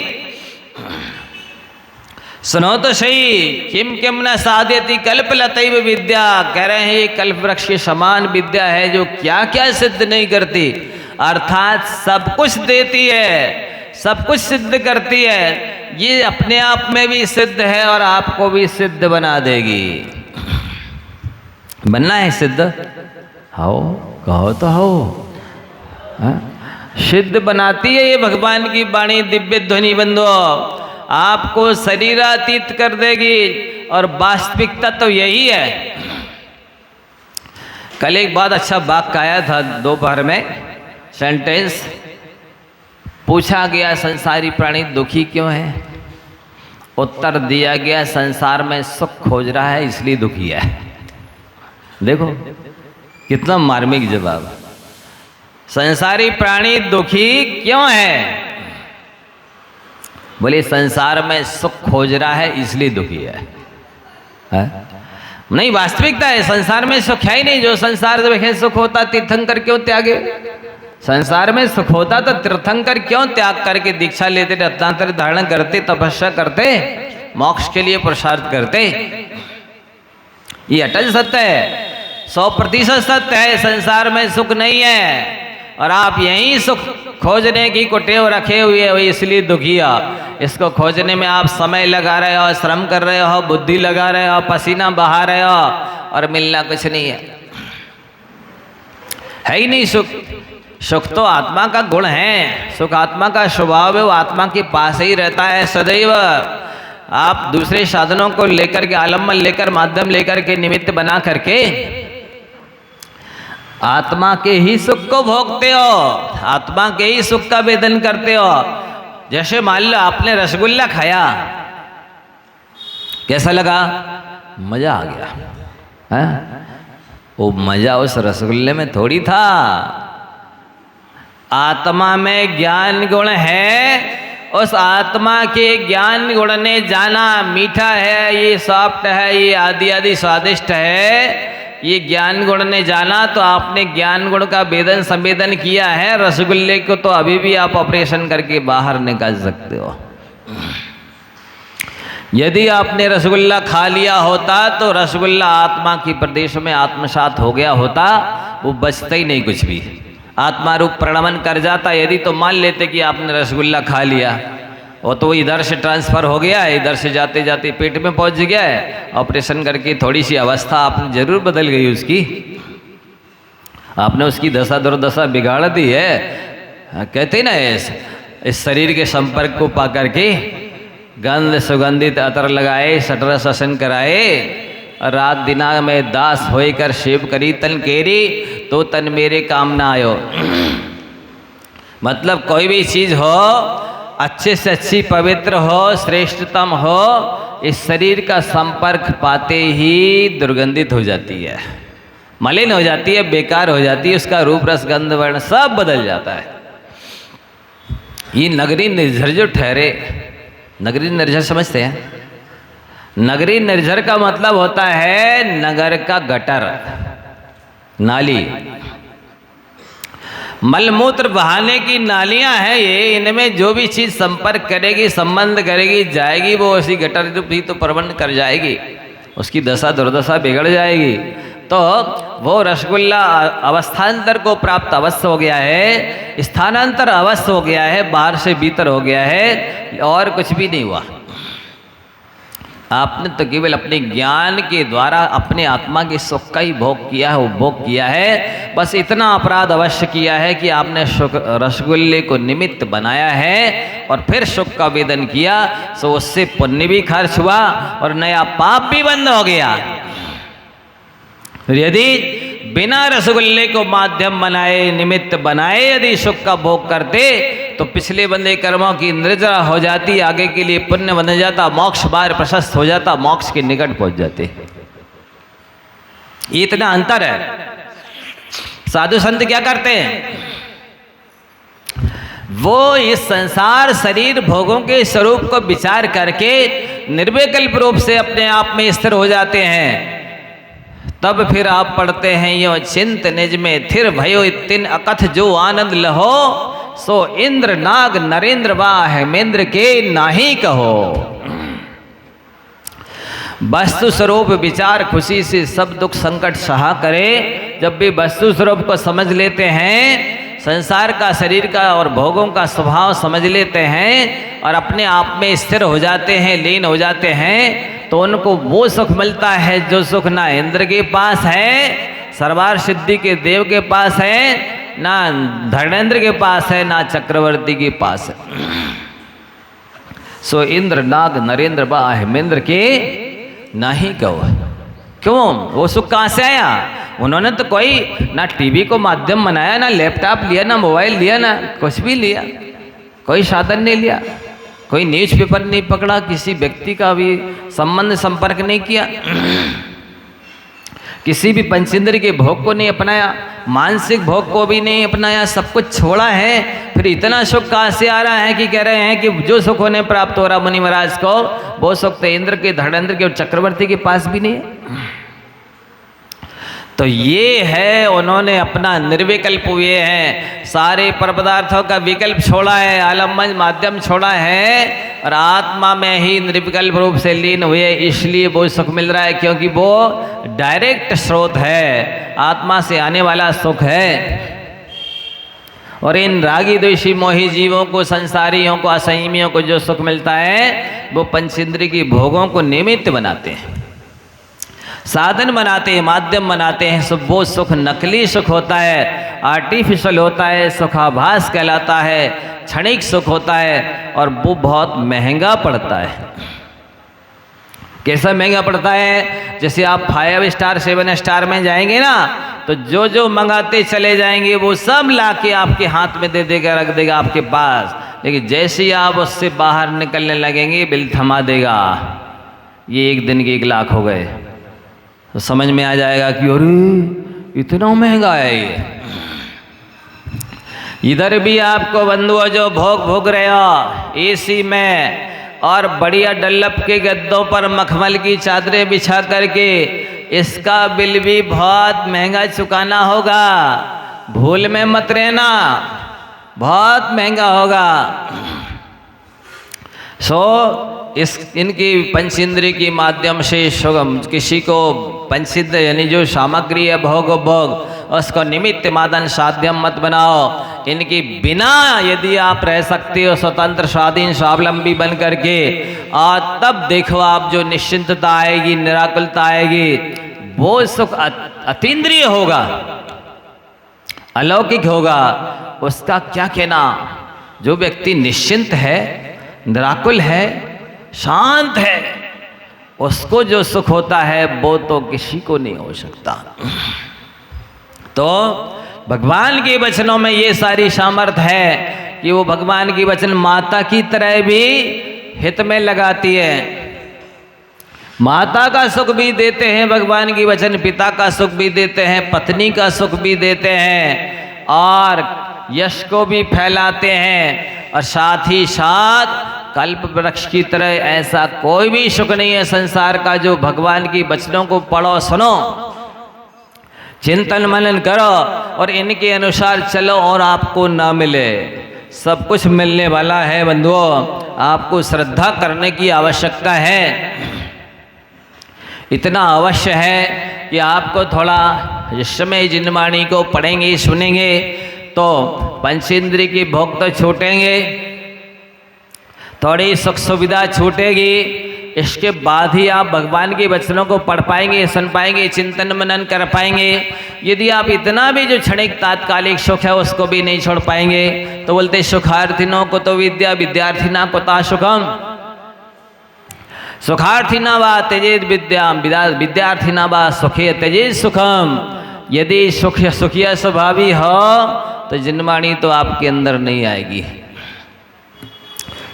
Speaker 2: सुनो तो सही, किम किम न साध्यति कल्पलतैव विद्या। कह रहे हैं ये कल्प वृक्ष के समान विद्या है जो क्या क्या सिद्ध नहीं करती, अर्थात सब कुछ देती है, सब कुछ सिद्ध करती है। ये अपने आप में भी सिद्ध है और आपको भी सिद्ध बना देगी। बनना है सिद्ध, हो कहो तो हो। सिद्ध बनाती है ये भगवान की वाणी, दिव्य ध्वनि बंधो, आपको शरीरातीत कर देगी। और वास्तविकता तो यही है। कल एक बहुत अच्छा वाक्य आया था दोपहर में, सेंटेंस पूछा गया संसारी प्राणी दुखी क्यों है, उत्तर दिया गया संसार में सुख खोज रहा है इसलिए दुखी है। देखो कितना मार्मिक जवाब। संसारी प्राणी दुखी क्यों है, बोले संसार में सुख खोज रहा है इसलिए दुखी है? नहीं, वास्तविकता है संसार में सुख है ही नहीं। जो संसार में सुख होता तीर्थंकर क्यों त्यागे, संसार में सुख होता तो तीर्थंकर क्यों त्याग करके दीक्षा लेते, रत्नांतर धारण करते, तपस्या करते, मोक्ष के लिए पुरुषार्थ करते। ये अटल सत्य है, 100% सत्य है। संसार में सुख नहीं है और आप यही सुख खोजने की कुटेव रखे हुए हो, इसलिए दुखी हो। इसको खोजने में आप समय लगा रहे हो, श्रम कर रहे हो, बुद्धि लगा रहे हो, पसीना बहा रहे हो और मिलना कुछ नहीं है ही नहीं सुख। सुख तो आत्मा का गुण है, सुख आत्मा का स्वभाव है, वो आत्मा के पास ही रहता है सदैव। आप दूसरे साधनों को लेकर के, आलम्बन लेकर, माध्यम लेकर के, निमित्त बना करके आत्मा के ही सुख को भोगते हो, आत्मा के ही सुख का वेदन करते हो। जैसे मान लो आपने रसगुल्ला खाया, कैसा लगा, मजा आ गया है? वो मजा उस रसगुल्ले में थोड़ी था, आत्मा में ज्ञान गुण है। उस आत्मा के ज्ञान गुण ने जाना मीठा है, ये सॉफ्ट है, ये आदि आदि स्वादिष्ट है, ये ज्ञान गुण ने जाना तो आपने ज्ञान गुण का वेदन संवेदन किया है। रसगुल्ले को तो अभी भी आप ऑपरेशन करके बाहर निकाल सकते हो। यदि आपने रसगुल्ला खा लिया होता तो रसगुल्ला आत्मा की प्रदेश में आत्मसात हो गया होता, वो बचता ही नहीं कुछ भी, आत्मा रूप प्रणमन कर जाता। यदि तो मान लेते कि आपने रसगुल्ला खा लिया, वो तो इधर से ट्रांसफ़र हो गया है, इधर से जाते जाते पेट में पहुंच गया है, ऑपरेशन करके थोड़ी सी अवस्था आपने जरूर बदल गई उसकी, आपने उसकी दशा दुर्दशा बिगाड़ दी है। कहते ना इस शरीर के संपर्क को पा करके गंध सुगंधित अतर लगाए, सटर ससन कराए, रात दिना में दास होकर सेव करी तन केरी, तो तन मेरे काम ना आयो। मतलब कोई भी चीज़ हो अच्छे से अच्छी, पवित्र हो, श्रेष्ठतम हो, इस शरीर का संपर्क पाते ही दुर्गंधित हो जाती है, मलिन हो जाती है, बेकार हो जाती है, उसका रूप रस गंध वर्ण सब बदल जाता है। ये नगरी निर्झर जो ठहरे, नगरी निर्झर समझते हैं? नगरी निर्झर का मतलब होता है नगर का गटर, नाली, मलमूत्र बहाने की नालियां हैं ये। इनमें जो भी चीज़ संपर्क करेगी, संबंध करेगी, जाएगी, वो उसी गटर भी तो प्रबंध कर जाएगी, उसकी दशा दुर्दशा बिगड़ जाएगी। तो वो रसगुल्ला अवस्थान्तर को प्राप्त अवश्य हो गया है, स्थानांतर अवश्य हो गया है, बाहर से भीतर हो गया है, और कुछ भी नहीं हुआ। आपने तो केवल अपने ज्ञान के द्वारा अपने आत्मा के सुख का ही भोग किया है, वो भोग किया है। बस इतना अपराध अवश्य किया है कि आपने रसगुल्ले को निमित्त बनाया है और फिर सुख का वेदन किया, तो उससे पुण्य भी खर्च हुआ और नया पाप भी बंद हो गया। यदि बिना रसगुल्ले को माध्यम बनाए, निमित्त बनाए, यदि सुख का भोग करते तो पिछले बंदे कर्मों की निर्जरा हो जाती, आगे के लिए पुण्य बन जाता, मोक्ष बार प्रशस्त हो जाता, मोक्ष के निकट पहुंच जाते। इतना अंतर है। साधु संत क्या करते हैं, वो इस संसार शरीर भोगों के स्वरूप को विचार करके निर्विकल्प रूप से अपने आप में स्थिर हो जाते हैं। तब फिर आप पढ़ते हैं, यो चिंत निज में थिर भयो तिन अकथ जो आनंद लहो, सो इंद्र नाग नरेंद्र वा हेमेंद्र के नाही कहो। वस्तु स्वरूप विचार खुशी से सब दुख संकट सहा करे। जब भी वस्तु स्वरूप को समझ लेते हैं, संसार का, शरीर का और भोगों का स्वभाव समझ लेते हैं और अपने आप में स्थिर हो जाते हैं, लीन हो जाते हैं, तो उनको वो सुख मिलता है जो सुख ना इंद्र के पास है, सर्वार सिद्धि के देव के पास है, ना धर्मेंद्र के पास है, ना चक्रवर्ती के पास है। सो इंद्र नाग नरेंद्र बा हेमेंद्र के नहीं कहो। क्यों? वो सुख कहाँ से आया? उन्होंने तो कोई ना टीवी को माध्यम बनाया, ना लैपटॉप लिया, ना मोबाइल लिया, ना कुछ भी लिया, कोई साधन नहीं लिया, कोई न्यूज़पेपर नहीं पकड़ा, किसी व्यक्ति का भी संबंध संपर्क नहीं किया, किसी भी पंचेंद्र के भोग को नहीं अपनाया, मानसिक भोग को भी नहीं अपनाया, सब कुछ छोड़ा है। फिर इतना सुख कहाँ से आ रहा है कि कह रहे हैं कि जो सुख होने प्राप्त हो रहा मुनि महाराज को, वो सुख तो इंद्र के, धर्मेंद्र के और चक्रवर्ती के पास भी नहीं है। तो ये है, उन्होंने अपना निर्विकल्प हुए हैं, सारे पर पदार्थों का विकल्प छोड़ा है, आलम्बन माध्यम छोड़ा है और आत्मा में ही निर्विकल्प रूप से लीन हुए, इसलिए वो सुख मिल रहा है, क्योंकि वो डायरेक्ट स्रोत है, आत्मा से आने वाला सुख है। और इन रागी द्वेषी मोही जीवों को, संसारियों को, असंयमियों को जो सुख मिलता है, वो पंचेंद्रिय की भोगों को निमित्त बनाते हैं, साधन बनाते हैं, माध्यम बनाते हैं। सब वो सुख नकली सुख होता है, आर्टिफिशियल होता है, सुखाभास कहलाता है, क्षणिक सुख होता है और वो बहुत महंगा पड़ता है। कैसा महंगा पड़ता है? जैसे आप 5 स्टार 7 स्टार में जाएंगे ना, तो जो जो मंगाते चले जाएंगे वो सब लाके आपके हाथ में दे देगा, रख देगा आपके पास, लेकिन जैसे ही आप उससे बाहर निकलने लगेंगे बिल थमा देगा, ये 1 दिन के 1 लाख हो गए। तो समझ में आ जाएगा कि अरे इतना महंगा है ये। इधर भी आपको बंधुओं जो भोग रहे हो एसी में और बढ़िया डल्लप के गद्दों पर मखमल की चादरें बिछा करके, इसका बिल भी बहुत महंगा चुकाना होगा, भूल में मत रहना, बहुत महंगा होगा। इनकी पंचेंद्रिय के माध्यम से किसी को पंचेंद्रिय यानी जो सामग्री है भोग उसको निमित्त मादन साध्यम मत बनाओ। इनकी बिना यदि आप रह सकते हो स्वतंत्र स्वाधीन स्वावलंबी बन करके, और तब देखो आप जो निश्चिंतता आएगी, निराकुलता आएगी, वो सुख अतीन्द्रिय होगा, अलौकिक होगा। उसका क्या कहना? जो व्यक्ति निश्चिंत है, निराकुल है, शांत है, उसको जो सुख होता है वो तो किसी को नहीं हो सकता। तो भगवान के वचनों में ये सारी सामर्थ्य है कि वो भगवान की वचन माता की तरह भी हित में लगाती है। माता का सुख भी देते हैं भगवान की वचन, पिता का सुख भी देते हैं, पत्नी का सुख भी देते हैं, और यश को भी फैलाते हैं, और साथ ही साथ कल्प वृक्ष की तरह ऐसा कोई भी सुख नहीं है संसार का जो भगवान की वचनों को पढ़ो, सुनो, चिंतन मनन करो और इनके अनुसार चलो और आपको ना मिले। सब कुछ मिलने वाला है बंधुओं, आपको श्रद्धा करने की आवश्यकता है। इतना अवश्य है कि आपको थोड़ा जिस समय जिन वाणी को पढ़ेंगे सुनेंगे तो पंचेंद्रिय की भोग तो छूटेंगे, थोड़ी सुख सुविधा छूटेगी, इसके बाद ही आप भगवान के वचनों को पढ़ पाएंगे, सुन पाएंगे, चिंतन मनन कर पाएंगे। यदि आप इतना भी जो क्षणिक तात्कालिक सुख है उसको भी नहीं छोड़ पाएंगे तो बोलते सुखार्थिनों को तो विद्या, विद्यार्थिना को ता सुखम, सुखार्थिना वा त्यजेत विद्याम, विद्यार्थिना वा सुखे त्यजेत सुखम। यदि सुखिया स्वभावी हो तो जिनवाणी तो आपके अंदर नहीं आएगी।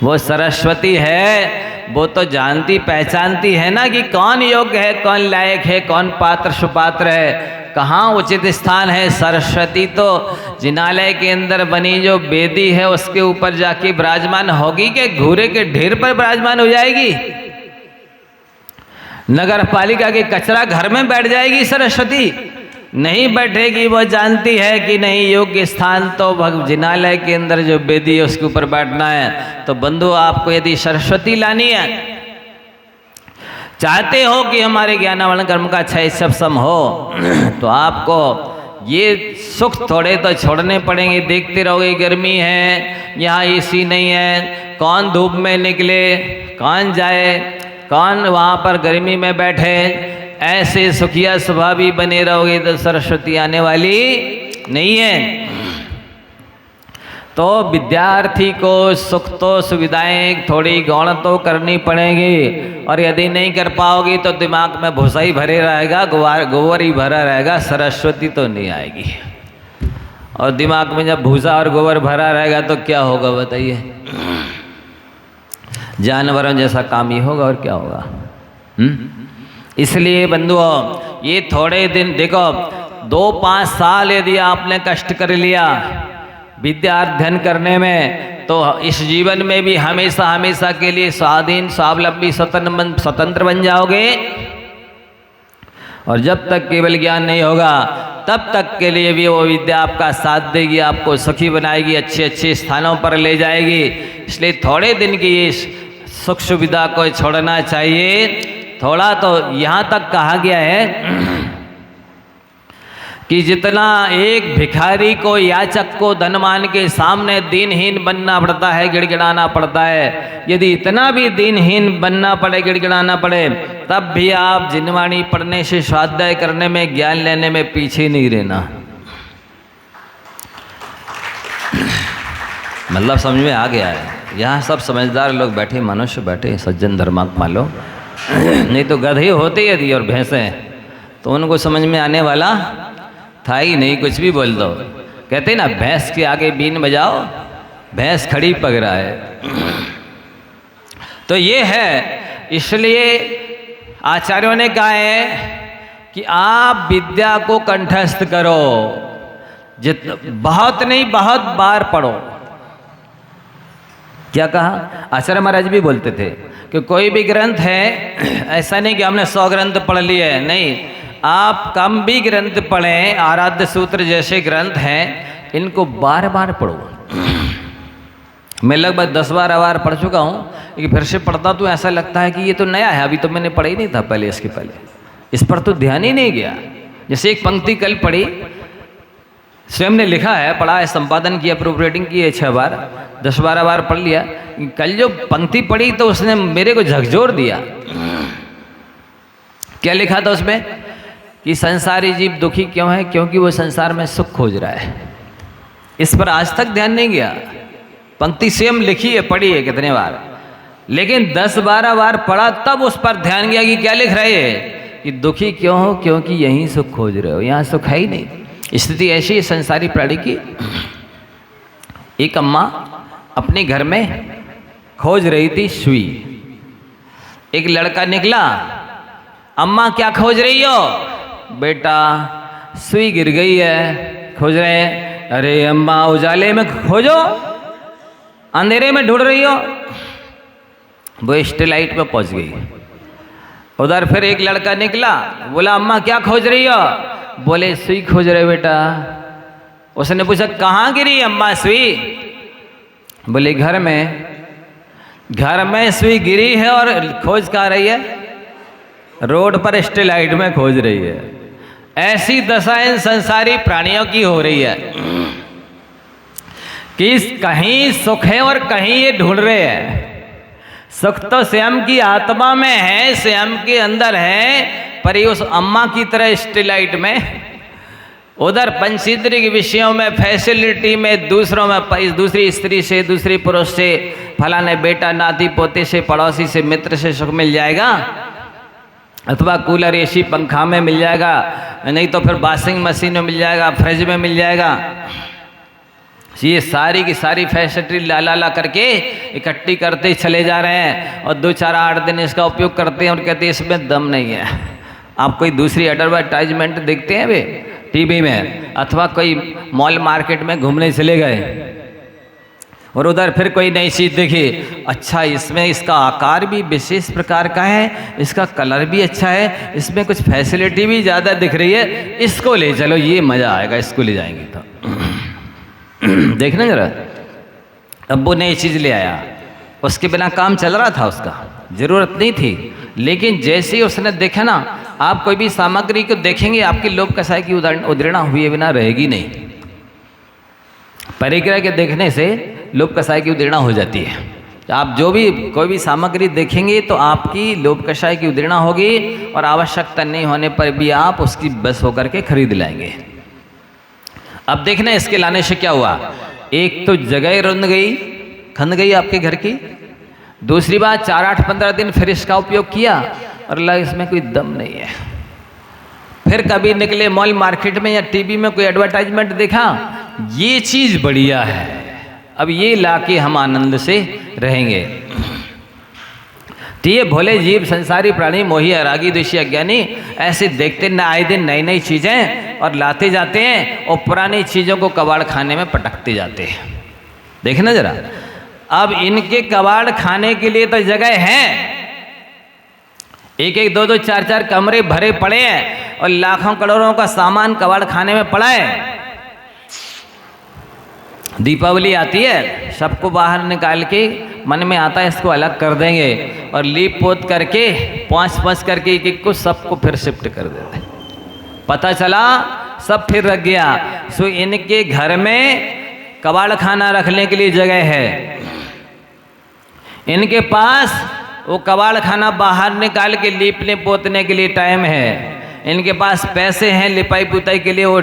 Speaker 2: वो सरस्वती है, वो तो जानती पहचानती है ना कि कौन योग्य है, कौन लायक है, कौन पात्र सुपात्र है, कहाँ उचित स्थान है। सरस्वती तो जिनालय के अंदर बनी जो वेदी है उसके ऊपर जाके विराजमान होगी कि घूरे के ढेर पर विराजमान हो जाएगी? नगर पालिका के कचरा घर में बैठ जाएगी सरस्वती? नहीं बैठेगी। वो जानती है कि नहीं, योग्य स्थान तो जिनालय के अंदर जो वेदी है उसके ऊपर बैठना है। तो बंधु, आपको यदि सरस्वती लानी है चाहते हो कि हमारे ज्ञानावरण कर्म का क्षय सब सम हो तो आपको ये सुख थोड़े तो छोड़ने पड़ेंगे। देखते रहोगे गर्मी है, यहाँ एसी नहीं है, कौन धूप में निकले, कौन जाए, कौन वहाँ पर गर्मी में बैठे। ऐसे सुखिया स्वभावी बने रहोगे तो सरस्वती आने वाली नहीं है। तो विद्यार्थी को सुख तो सुविधाएं थोड़ी गौण तो करनी पड़ेगी, और यदि नहीं कर पाओगी तो दिमाग में भूसा ही भरे रहेगा, गोबर ही भरा रहेगा, सरस्वती तो नहीं आएगी। और दिमाग में जब भूसा और गोबर भरा रहेगा तो क्या होगा बताइए? जानवरों जैसा काम ही होगा, और क्या होगा? इसलिए बंधुओं, ये थोड़े दिन देखो, 2-5 साल यदि आपने कष्ट कर लिया विद्या अध्ययन करने में, तो इस जीवन में भी हमेशा हमेशा के लिए स्वाधीन, स्वावलंबी, स्वतंत्र बन जाओगे। और जब तक केवल ज्ञान नहीं होगा तब तक के लिए भी वो विद्या आपका साथ देगी, आपको सुखी बनाएगी, अच्छे अच्छे स्थानों पर ले जाएगी। इसलिए थोड़े दिन की ये सुख सुविधा को छोड़ना चाहिए। थोड़ा तो यहाँ तक कहा गया है कि जितना एक भिखारी को, याचक को धनवान के सामने दीनहीन बनना पड़ता है, गिड़गिड़ाना पड़ता है, यदि इतना भी दीनहीन बनना पड़े, गिड़गिड़ाना पड़े, तब भी आप जिनवाणी पढ़ने से, स्वाध्याय करने में, ज्ञान लेने में पीछे नहीं रहना। मतलब समझ में आ गया है। यहाँ सब समझदार लोग बैठे, मनुष्य बैठे, सज्जन धर्मात्मा लोग, नहीं तो गधे होते यदि और भैंसें, तो उनको समझ में आने वाला था ही नहीं। कुछ भी बोल दो, कहते ना भैंस के आगे बीन बजाओ, भैंस खड़ी पग रहा है। तो ये है, इसलिए आचार्यों ने कहा है कि आप विद्या को कंठस्थ करो, बहुत नहीं बहुत बार पढ़ो। क्या कहा? आचार्य महाराज भी बोलते थे कि कोई भी ग्रंथ है, ऐसा नहीं कि हमने 100 ग्रंथ पढ़ लिए, नहीं, आप कम भी ग्रंथ पढ़ें, आराध्य सूत्र जैसे ग्रंथ हैं, इनको बार बार पढ़ो। मैं लगभग 10-12 बार पढ़ चुका हूँ, लेकिन फिर से पढ़ता तो ऐसा लगता है कि ये तो नया है, अभी तो मैंने पढ़ा ही नहीं था पहले, इसके पहले इस पर तो ध्यान ही नहीं गया। जैसे एक पंक्ति कल पढ़ी, स्वयं ने लिखा है, पढ़ा है, संपादन किया, प्रूफ रीडिंग की है 6 बार, 10-12 बार पढ़ लिया। कल जो पंक्ति पढ़ी तो उसने मेरे को झकझोर दिया। क्या लिखा था उसमें? कि संसारी जीव दुखी क्यों है? क्योंकि वो संसार में सुख खोज रहा है। इस पर आज तक ध्यान नहीं गया। पंक्ति स्वयं लिखी है, पढ़ी है कितने बार, लेकिन 10-12 बार पढ़ा तब उस पर ध्यान गया कि क्या लिख रहे हैं, कि दुखी क्यों हो? क्योंकि यहीं सुख खोज रहे हो, यहाँ सुख है ही नहीं। स्थिति ऐसी है संसारी प्राणी की। एक अम्मा अपने घर में खोज रही थी सुई। एक लड़का निकला, अम्मा क्या खोज रही हो? बेटा सुई गिर गई है, खोज रहे हैं। अरे अम्मा उजाले में खोजो, अंधेरे में ढूंढ रही हो। वो स्टेलाइट पे पहुंच गई। उधर फिर एक लड़का निकला, बोला अम्मा क्या खोज रही हो? बोले सुई खोज रहे बेटा। उसने पूछा कहाँ गिरी अम्मा सुई? बोले घर में। घर में सुई गिरी है और खोज कहाँ रही है? रोड पर स्टेलाइट में खोज रही है। ऐसी दशा इन संसारी प्राणियों की हो रही है कि कहीं सुख है और कहीं ये ढूंढ रहे हैं। सुख तो स्वयं की आत्मा में है, स्वयं के अंदर है, पर ये उस अम्मा की तरह स्टेलाइट में, उधर पंचींद्रिय विषयों में, फैसिलिटी में, दूसरों में, दूसरी स्त्री से, दूसरी पुरुष से, फलाने बेटा, नाती पोते से, पड़ोसी से, मित्र से सुख मिल जाएगा, अथवा कूलर, एसी, पंखा में मिल जाएगा, नहीं तो फिर वॉशिंग मशीन में मिल जाएगा, फ्रिज में मिल जाएगा। ये सारी की सारी फैसिलिटी ला करके इकट्ठी करते चले जा रहे हैं और 2-4-8 दिन इसका उपयोग करते हैं और कहते हैं इसमें दम नहीं है। आप कोई दूसरी एडवर्टाइजमेंट देखते हैं वे टीवी में, अथवा कोई मॉल मार्केट में घूमने चले गए और उधर फिर कोई नई चीज़ देखी, अच्छा इसमें इसका आकार भी विशेष प्रकार का है, इसका कलर भी अच्छा है, इसमें कुछ फैसिलिटी भी ज़्यादा दिख रही है, इसको ले चलो, ये मज़ा आएगा, इसको ले जाएंगे। तो देखना जरा, अब वो नई चीज़ ले आया, उसके बिना काम चल रहा था, उसका ज़रूरत नहीं थी, लेकिन जैसे ही उसने देखा ना, आप कोई भी सामग्री को देखेंगे आपकी लोभ कसाय की उद्रेणा हुए बिना रहेगी नहीं। परिग्रह के देखने से लोभ कसाय की उद्रेणा हो जाती है। आप जो भी कोई भी सामग्री देखेंगे तो आपकी लोभ कषाय की उद्रेणा होगी और आवश्यकता नहीं होने पर भी आप उसकी बस होकर के खरीद लाएंगे। अब देखना इसके लाने से क्या हुआ। एक तो जगह रुंध गई, खंद गई आपके घर की। दूसरी बात 4, 8, 15 दिन फिर इसका उपयोग किया और लगा इसमें कोई दम नहीं है। फिर कभी निकले मॉल मार्केट में या टीवी में कोई एडवर्टाइजमेंट देखा, ये चीज़ बढ़िया है, अब ये लाके हम आनंद से रहेंगे। तो ये भोले जीव संसारी प्राणी मोही अरागी द्वेषी अज्ञानी ऐसे देखते न आए दिन नई नई चीज़ें और लाते जाते हैं और पुरानी चीज़ों को कबाड़ खाने में पटकते जाते हैं। देखना जरा, अब इनके कबाड़ खाने के लिए तो जगह है, 1-1, 2-2, 4-4 कमरे भरे पड़े हैं और लाखों करोड़ों का सामान कबाड़ खाने में पड़ा है। दीपावली आती है, सबको बाहर निकाल के मन में आता है इसको अलग कर देंगे और लीप पोत करके पाँच करके एक को सबको फिर शिफ्ट कर देते। पता चला सब फिर रख गया। सो इनके घर में कबाड़ खाना रखने के लिए जगह है, इनके पास वो कबाड़ खाना बाहर निकाल के लीपने पोतने के लिए टाइम है, इनके पास पैसे हैं लिपाई पुताई के लिए, वो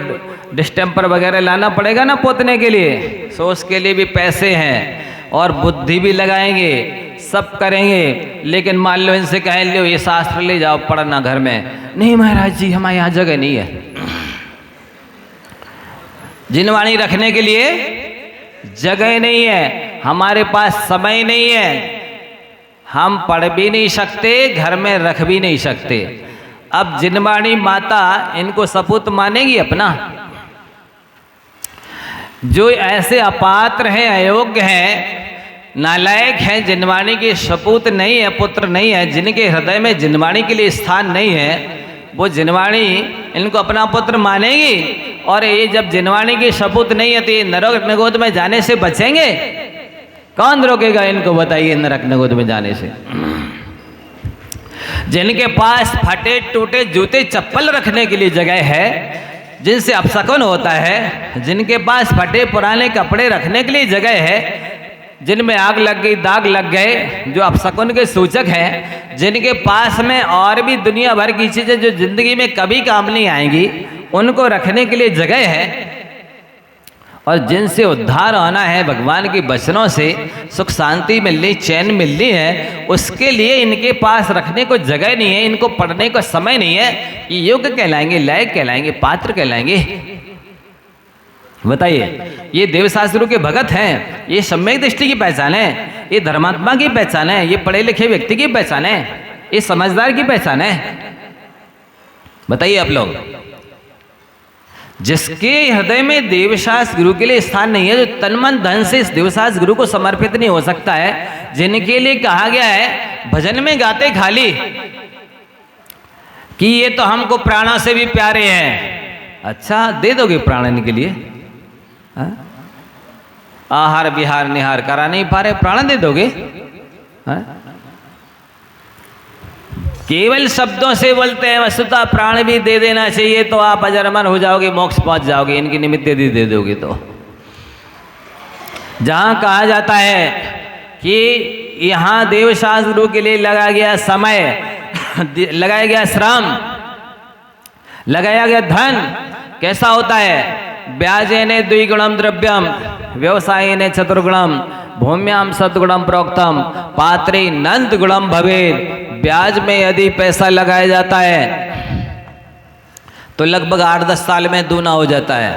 Speaker 2: डिस्टेम्पर वगैरह लाना पड़ेगा ना पोतने के लिए, सो उसके लिए भी पैसे हैं और बुद्धि भी लगाएंगे, सब करेंगे। लेकिन मान लो इनसे कह लो ये शास्त्र ले जाओ पढ़ना घर में, नहीं महाराज जी हमारे यहाँ जगह नहीं है, जिनवाणी रखने के लिए जगह नहीं है, हमारे पास समय नहीं है, हम पढ़ भी नहीं सकते, घर में रख भी नहीं सकते। अब जिनवाणी माता इनको सपूत मानेगी अपना? जो ऐसे अपात्र हैं, अयोग्य हैं, नालायक हैं, जिनवाणी की सपूत नहीं है, पुत्र नहीं है, जिनके हृदय में जिनवाणी के लिए स्थान नहीं है, वो जिनवाणी इनको अपना पुत्र मानेगी? और ये जब जिनवाणी की सपूत नहीं है तो ये नरक नगोद में जाने से बचेंगे? कौन रोकेगा इनको, बताइए, नरक नगोद में जाने से? जिनके पास फटे टूटे जूते चप्पल रखने के लिए जगह है, जिनसे अपशकुन होता है, जिनके पास फटे पुराने कपड़े रखने के लिए जगह है, जिनमें आग लग गई, दाग लग गए, जो अपशकुन के सूचक हैं, जिनके पास में और भी दुनिया भर की चीज़ें जो जिंदगी में कभी काम नहीं आएंगी, उनको रखने के लिए जगह है, और जिनसे उद्धार होना है भगवान के वचनों से, सुख शांति मिलनी, चैन मिलनी है, उसके लिए इनके पास रखने को जगह नहीं है, इनको पढ़ने को समय नहीं है, ये योग्य कहलाएंगे, लायक कहलाएंगे, पात्र कहलाएंगे? बताइए, ये देवशास्त्रों के भगत हैं, ये सम्यक दृष्टि की पहचान है, ये धर्मात्मा की पहचान है, ये पढ़े लिखे व्यक्ति की पहचान है, ये समझदार की पहचान है। बताइए आप लोग, जिसके हृदय में देवशास्त्र गुरु के लिए स्थान नहीं है, जो तन मन धन से इस देवशास्त्र गुरु को समर्पित नहीं हो सकता है, जिनके लिए कहा गया है भजन में गाते खाली कि ये तो हमको प्राणों से भी प्यारे हैं। अच्छा, दे दोगे प्राण इनके लिए? हा? आहार विहार निहार करा नहीं पा रहे, प्राण दे दोगे? हा? केवल शब्दों से बोलते हैं, वस्तुतः प्राण भी दे देना चाहिए तो आप अजरमर हो जाओगे, मोक्ष पहुंच जाओगे, इनकी निमित्त यदि दे दोगे तो। जहां कहा जाता है कि यहाँ देवशास्त्र गुरु के लिए लगा गया समय, लगाया गया श्रम, लगाया गया धन, कैसा होता है? ब्याजेने द्विगुणम द्रव्यम व्यवसायेने चतुर्गुणम भूम्याम सद्गुणम प्रोक्तम पात्रे नंद गुणम भवेद। ब्याज में यदि पैसा लगाया जाता है तो लगभग 8-10 साल में दूना हो जाता है,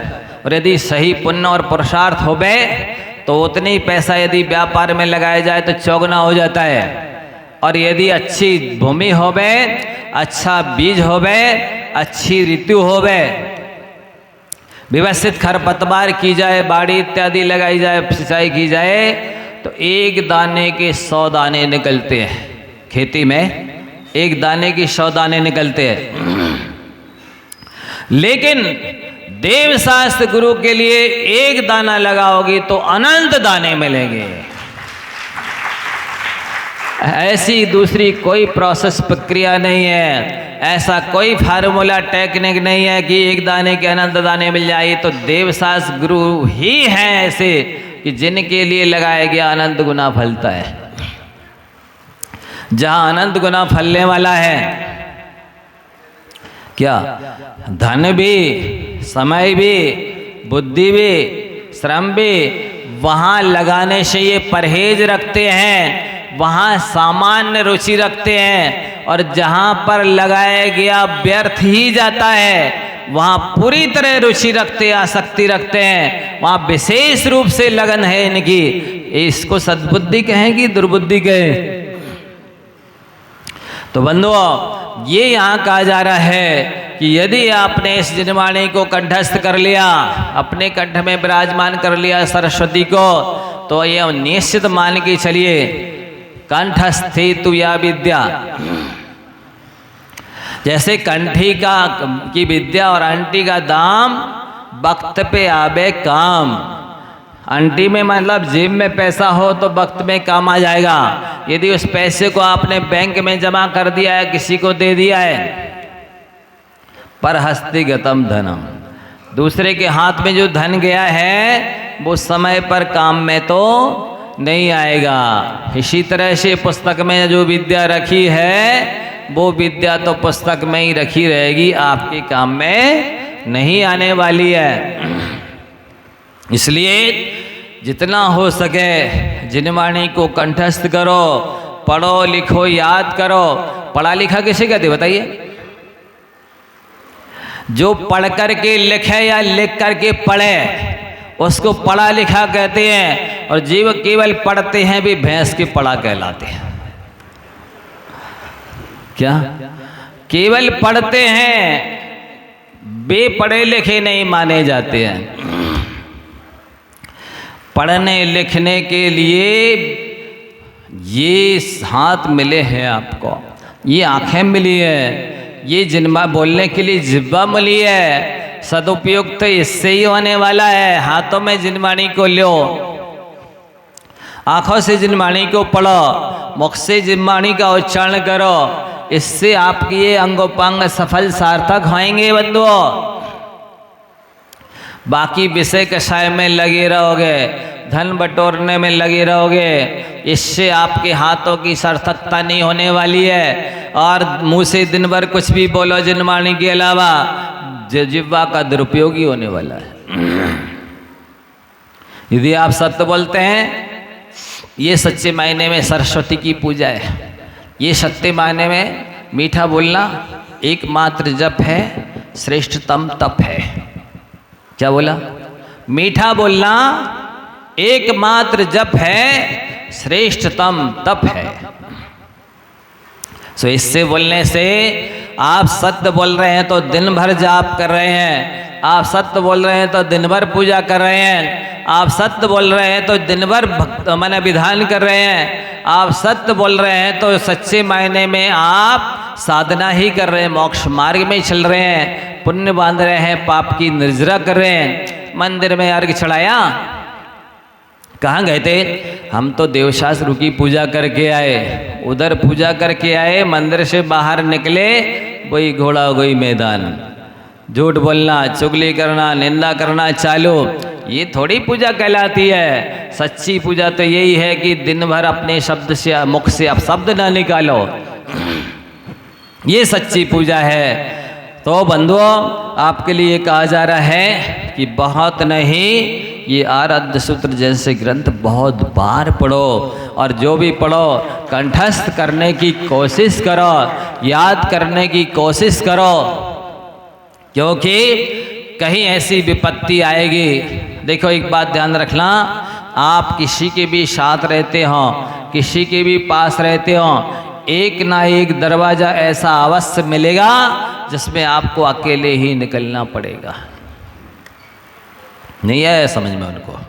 Speaker 2: और यदि सही पुण्य और पुरुषार्थ हो गए तो उतने ही पैसा यदि व्यापार में लगाया जाए तो चौगुना हो जाता है। और यदि अच्छी भूमि हो गए, अच्छा बीज हो गए, अच्छी ऋतु हो गए, व्यवस्थित खरपतवार की जाए, बाड़ी इत्यादि लगाई जाए, सिंचाई की जाए, तो एक दाने के 100 दाने निकलते हैं। खेती में एक दाने की 100 दाने निकलते हैं, लेकिन देवशास्त्र गुरु के लिए एक दाना लगाओगे तो अनंत दाने मिलेंगे। ऐसी दूसरी कोई प्रोसेस प्रक्रिया नहीं है, ऐसा कोई फार्मूला टेक्निक नहीं है कि एक दाने के अनंत दाने मिल जाए। तो देवशास गुरु ही हैं ऐसे कि जिनके लिए लगाया गया अनंत गुना फलता है। जहां अनंत गुना फलने वाला है, क्या धन भी, समय भी, बुद्धि भी, श्रम भी, वहां लगाने से ये परहेज रखते हैं, वहां सामान्य रुचि रखते हैं। और जहां पर लगाया गया व्यर्थ ही जाता है, वहां पूरी तरह रुचि रखते, आसक्ति रखते हैं, वहां विशेष रूप से लगन है इनकी। इसको सद्बुद्धि कहें कि दुर्बुद्धि कहें? तो बंधुओं, ये यहाँ कहा जा रहा है कि यदि आपने इस जिनवाणी को कंठस्थ कर लिया, अपने कंठ में विराजमान कर लिया सरस्वती को, तो ये निश्चित मान के चलिए कंठस्थित या विद्या। जैसे कंठी की विद्या और अंटी का दाम, वक्त पे आबे काम। अंटी में मतलब जेब में पैसा हो तो वक्त में काम आ जाएगा। यदि उस पैसे को आपने बैंक में जमा कर दिया है, किसी को दे दिया है, पर हस्तिगतम धनम, दूसरे के हाथ में जो धन गया है वो समय पर काम में तो नहीं आएगा। इसी तरह से पुस्तक में जो विद्या रखी है, वो विद्या तो पुस्तक में ही रखी रहेगी, आपके काम में नहीं आने वाली है। इसलिए जितना हो सके जिनवाणी को कंठस्थ करो, पढ़ो लिखो याद करो। पढ़ा लिखा किसे कहते बताइए? जो पढ़ करके लिखे या लिख करके पढ़े उसको पढ़ा लिखा कहते हैं। और जीव केवल पढ़ते हैं भी भैंस के पढ़ा कहलाते हैं। क्या? केवल पढ़ते हैं, बेपढ़े लिखे नहीं माने जाते हैं। पढ़ने लिखने के लिए ये हाथ मिले हैं आपको, ये आंखें मिली है, ये जिन्मा बोलने के लिए जिब्बा मिली है। सदुपयोग तो इससे ही होने वाला है। हाथों में जिनवाणी को लो, आंखों से जिनवाणी को पढ़ो, मुख से जिनवाणी का उच्चारण करो। इससे आपके ये अंगोपांग सफल सार्थक होंगे बंधुओं। बाकी विषय कषाय में लगे रहोगे, धन बटोरने में लगे रहोगे, इससे आपके हाथों की सार्थकता नहीं होने वाली है। और मुंह से दिन भर कुछ भी बोलो जिनवाणी के अलावा, जिह्वा का दुरुपयोग ही होने वाला है। यदि आप सत्य बोलते हैं, ये सच्चे मायने में सरस्वती की पूजा है। ये सत्य मायने में मीठा बोलना एकमात्र जप है, श्रेष्ठतम तप है। क्या बोला? मीठा बोलना एकमात्र जप है, श्रेष्ठतम तप है। सो इससे बोलने से आप सत्य बोल रहे हैं तो दिन भर जाप कर रहे हैं, आप सत्य बोल रहे हैं तो दिन भर पूजा कर रहे हैं, आप सत्य बोल रहे हैं तो दिन भर माने विधान कर रहे हैं, आप सत्य बोल रहे हैं तो सच्चे मायने में आप साधना ही कर रहे हैं, मोक्ष मार्ग में चल रहे हैं, पुण्य बांध रहे हैं, पाप की निर्जरा कर रहे हैं। मंदिर में अर्घ चढ़ाया, कहाँ गए थे? हम तो देवशास्त्र की पूजा करके आए, उधर पूजा करके आए, मंदिर से बाहर निकले, वही घोड़ा वही मैदान। झूठ बोलना, चुगली करना, निंदा करना चालू, ये थोड़ी पूजा कहलाती है। सच्ची पूजा तो यही है कि दिन भर अपने शब्द से, मुख से आप शब्द ना निकालो, ये सच्ची पूजा है। तो बंधुओं, आपके लिए कहा जा रहा है कि बहुत नहीं, ये आराध्य सूत्र जैसे ग्रंथ बहुत बार पढ़ो, और जो भी पढ़ो कंठस्थ करने की कोशिश करो, याद करने की कोशिश करो, क्योंकि कहीं ऐसी विपत्ति आएगी। देखो एक बात ध्यान रखना, आप किसी के भी साथ रहते हो, किसी के भी पास रहते हो, एक ना एक दरवाज़ा ऐसा अवश्य मिलेगा जिसमें आपको अकेले ही निकलना पड़ेगा। नहीं आया समझ में उनको?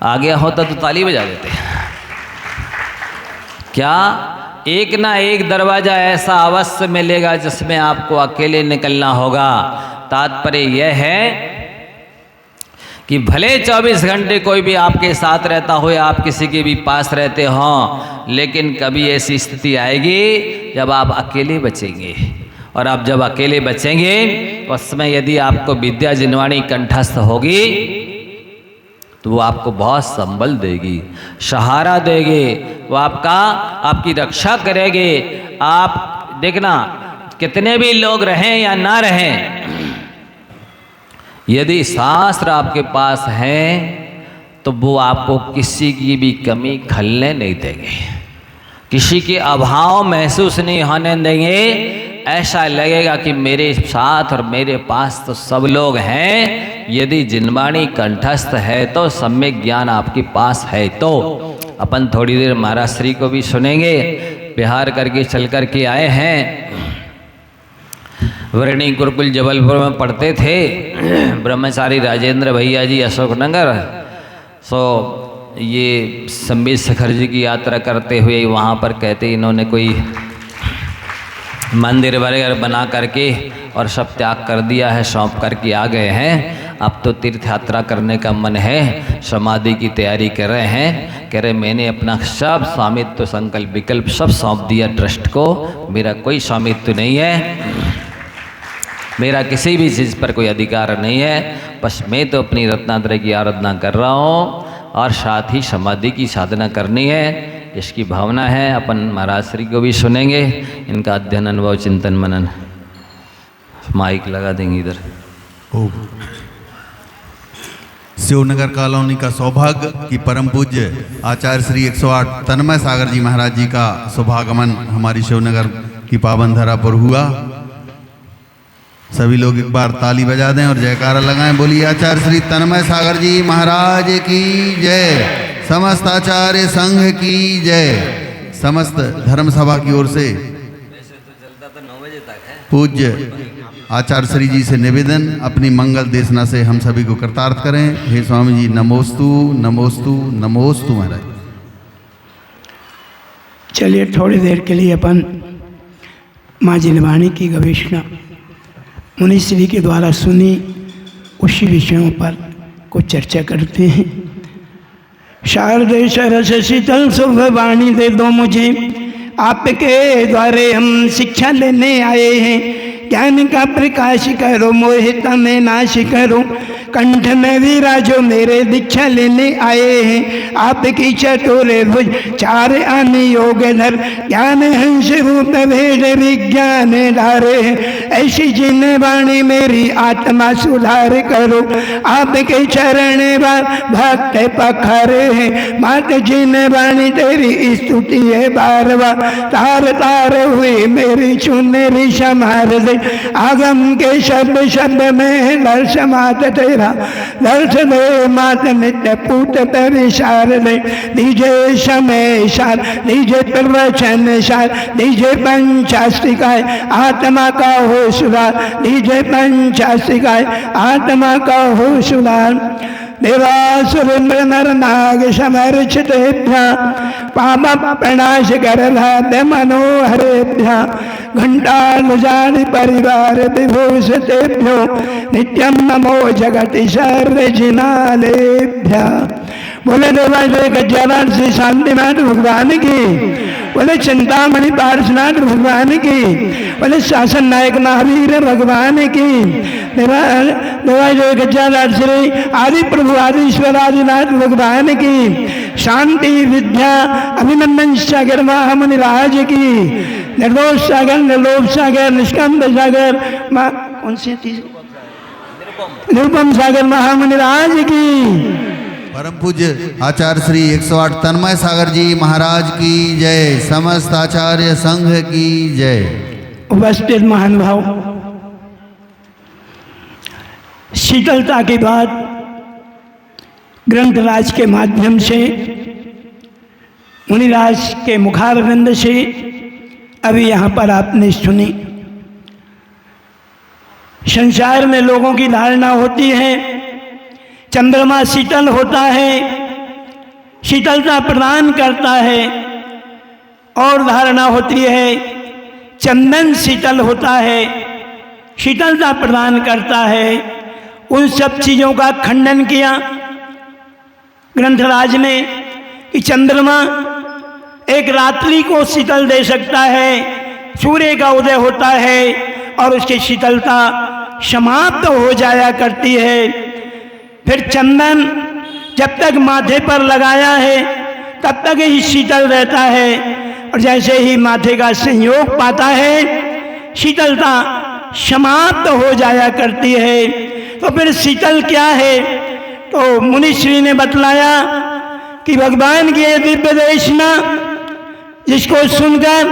Speaker 2: आ गया होता तो ताली बजा देते। क्या? एक ना एक दरवाज़ा ऐसा अवश्य मिलेगा जिसमें आपको अकेले निकलना होगा। तात्पर्य यह है कि भले 24 घंटे कोई भी आपके साथ रहता हो या आप किसी के भी पास रहते हों, लेकिन कभी ऐसी स्थिति आएगी जब आप अकेले बचेंगे। और आप जब अकेले बचेंगे उस समय यदि आपको विद्या जिनवाणी कंठस्थ होगी तो वो आपको बहुत संबल देगी, सहारा देगी, वो आपकी रक्षा करेगी। आप देखना कितने भी लोग रहें या ना रहें, यदि शास्त्र आपके पास है तो वो आपको किसी की भी कमी खलने नहीं देंगे, किसी के अभाव महसूस नहीं होने देंगे। ऐसा लगेगा कि मेरे साथ और मेरे पास तो सब लोग हैं। यदि जिनवाणी कंठस्थ है तो सम्यक ज्ञान आपके पास है। तो अपन थोड़ी देर महाराज श्री को भी सुनेंगे। बिहार करके चल कर के आए हैं, वर्णी गुरुकुल जबलपुर में पढ़ते थे, ब्रह्मचारी राजेंद्र भैया जी अशोकनगर। सो ये संबित शिखर जी की यात्रा करते हुए वहाँ पर कहते इन्होंने कोई मंदिर वगैरह बना करके और सब त्याग कर दिया है, सौंप करके आ गए हैं। अब तो तीर्थ यात्रा करने का मन है, समाधि की तैयारी कर रहे हैं। कह रहे मैंने अपना सब स्वामित्व संकल्प विकल्प सब सौंप दिया ट्रस्ट को, मेरा कोई स्वामित्व नहीं है, मेरा किसी भी चीज़ पर कोई अधिकार नहीं है, बस मैं तो अपनी रत्नात्रय की आराधना कर रहा हूँ और साथ ही समाधि की साधना करनी है। इसकी भावना है। अपन महाराज श्री को भी सुनेंगे, इनका अध्ययन अनुभव चिंतन मनन। माइक लगा देंगे इधर।
Speaker 1: शिवनगर कॉलोनी का सौभाग्य कि परम पूज्य आचार्य श्री 108 तन्मय सागर जी महाराज जी का शुभागमन हमारी शिवनगर की पावन धरा पर हुआ। सभी लोग एक बार ताली बजा दें और जयकारा लगाएं। बोलिए आचार्य श्री तन्मय सागर जी महाराज की जय, समस्त आचार्य संघ की जय। समस्त धर्म सभा की ओर से पूज्य आचार्य श्री जी से निवेदन, अपनी मंगल देशना से हम सभी को कृतार्थ करें। हे स्वामी जी नमोस्तु नमोस्तु नमोस्तु महाराज।
Speaker 3: चलिए थोड़ी देर के लिए अपन माँ जिनवाणी की गवेषणा मुनि श्री के द्वारा सुनी उसी विषयों पर कुछ चर्चा करते हैं। शारदे सरस शीतल शुभ वाणी दे दो मुझे, आपके द्वारे हम शिक्षा लेने आए हैं। ज्ञान का प्रकाश करो, मोहित में नाश करो, कंठ में विराजो मेरे दीक्षा लेने आए हैं। आपकी चतुर भुज चार आन योग धर, ज्ञान हंस रूप भेद विज्ञान धारे। ऐसी जिन वाणी मेरी आत्मा सुधार करो, आपके चरण भक्त पखारे हैं। मात जिन वाणी तेरी स्तुति है बार बार, तार तार हुई मेरी चुनरी समार दे। आगम के शब्द शब्द में दर्श मात तेरा, दर्श दे मात नित्य पूत पर विचार दे। दीजे समय सार, दीजे प्रवचन सार, दीजे पंचास्तिकाय आत्मा का हो सुधार, दीजे पंचास्तिकाय आत्मा का हो सुधार। देवासुरेन्द्र नर नाग समर्चितेभ्यः पाप प्रणाश करलाभ्य मनोहरेभ्यः घंटानुजानि परिवार विभूषितेभ्यो नित्यं नमो जगति सर्वजिनालेभ्यः। बोले देवालय गजानन श्री शांतिनाथ भगवान की, बोले चिंतामणि पार्श्वनाथ भगवान की, बोले शासन नायक महावीर भगवान की। देवालय गजानन श्री आदि प्रभु आदिश्वर आदिनाथ भगवान की। शांति विद्या अभिनंदन सागर महामुनि राज की। निर्दोष सागर, निर्लोभ सागर, निष्कंद सागर, कौन से निरुपम सागर महामुनि राज की।
Speaker 1: परम पूज्य आचार्य श्री 108 तन्मय सागर जी महाराज की जय, समस्त आचार्य संघ की जय।
Speaker 3: उपस्थित महानुभाव, शीतलता के बाद ग्रंथराज के माध्यम से, मुनिराज के मुखारविंद से अभी यहाँ पर आपने सुनी। संसार में लोगों की धारणा होती है चंद्रमा शीतल होता है, शीतलता प्रदान करता है, और धारणा होती है चंदन शीतल होता है, शीतलता प्रदान करता है, उन सब चीज़ों का खंडन किया ग्रंथराज ने कि चंद्रमा एक रात्रि को शीतल दे सकता है, सूर्य का उदय होता है और उसकी शीतलता समाप्त हो जाया करती है। फिर चंदन जब तक माथे पर लगाया है तब तक ही शीतल रहता है, और जैसे ही माथे का संयोग पाता है शीतलता समाप्त हो जाया करती है। तो फिर शीतल क्या है? तो मुनिश्री ने बतलाया कि भगवान की दिव्य देशना जिसको सुनकर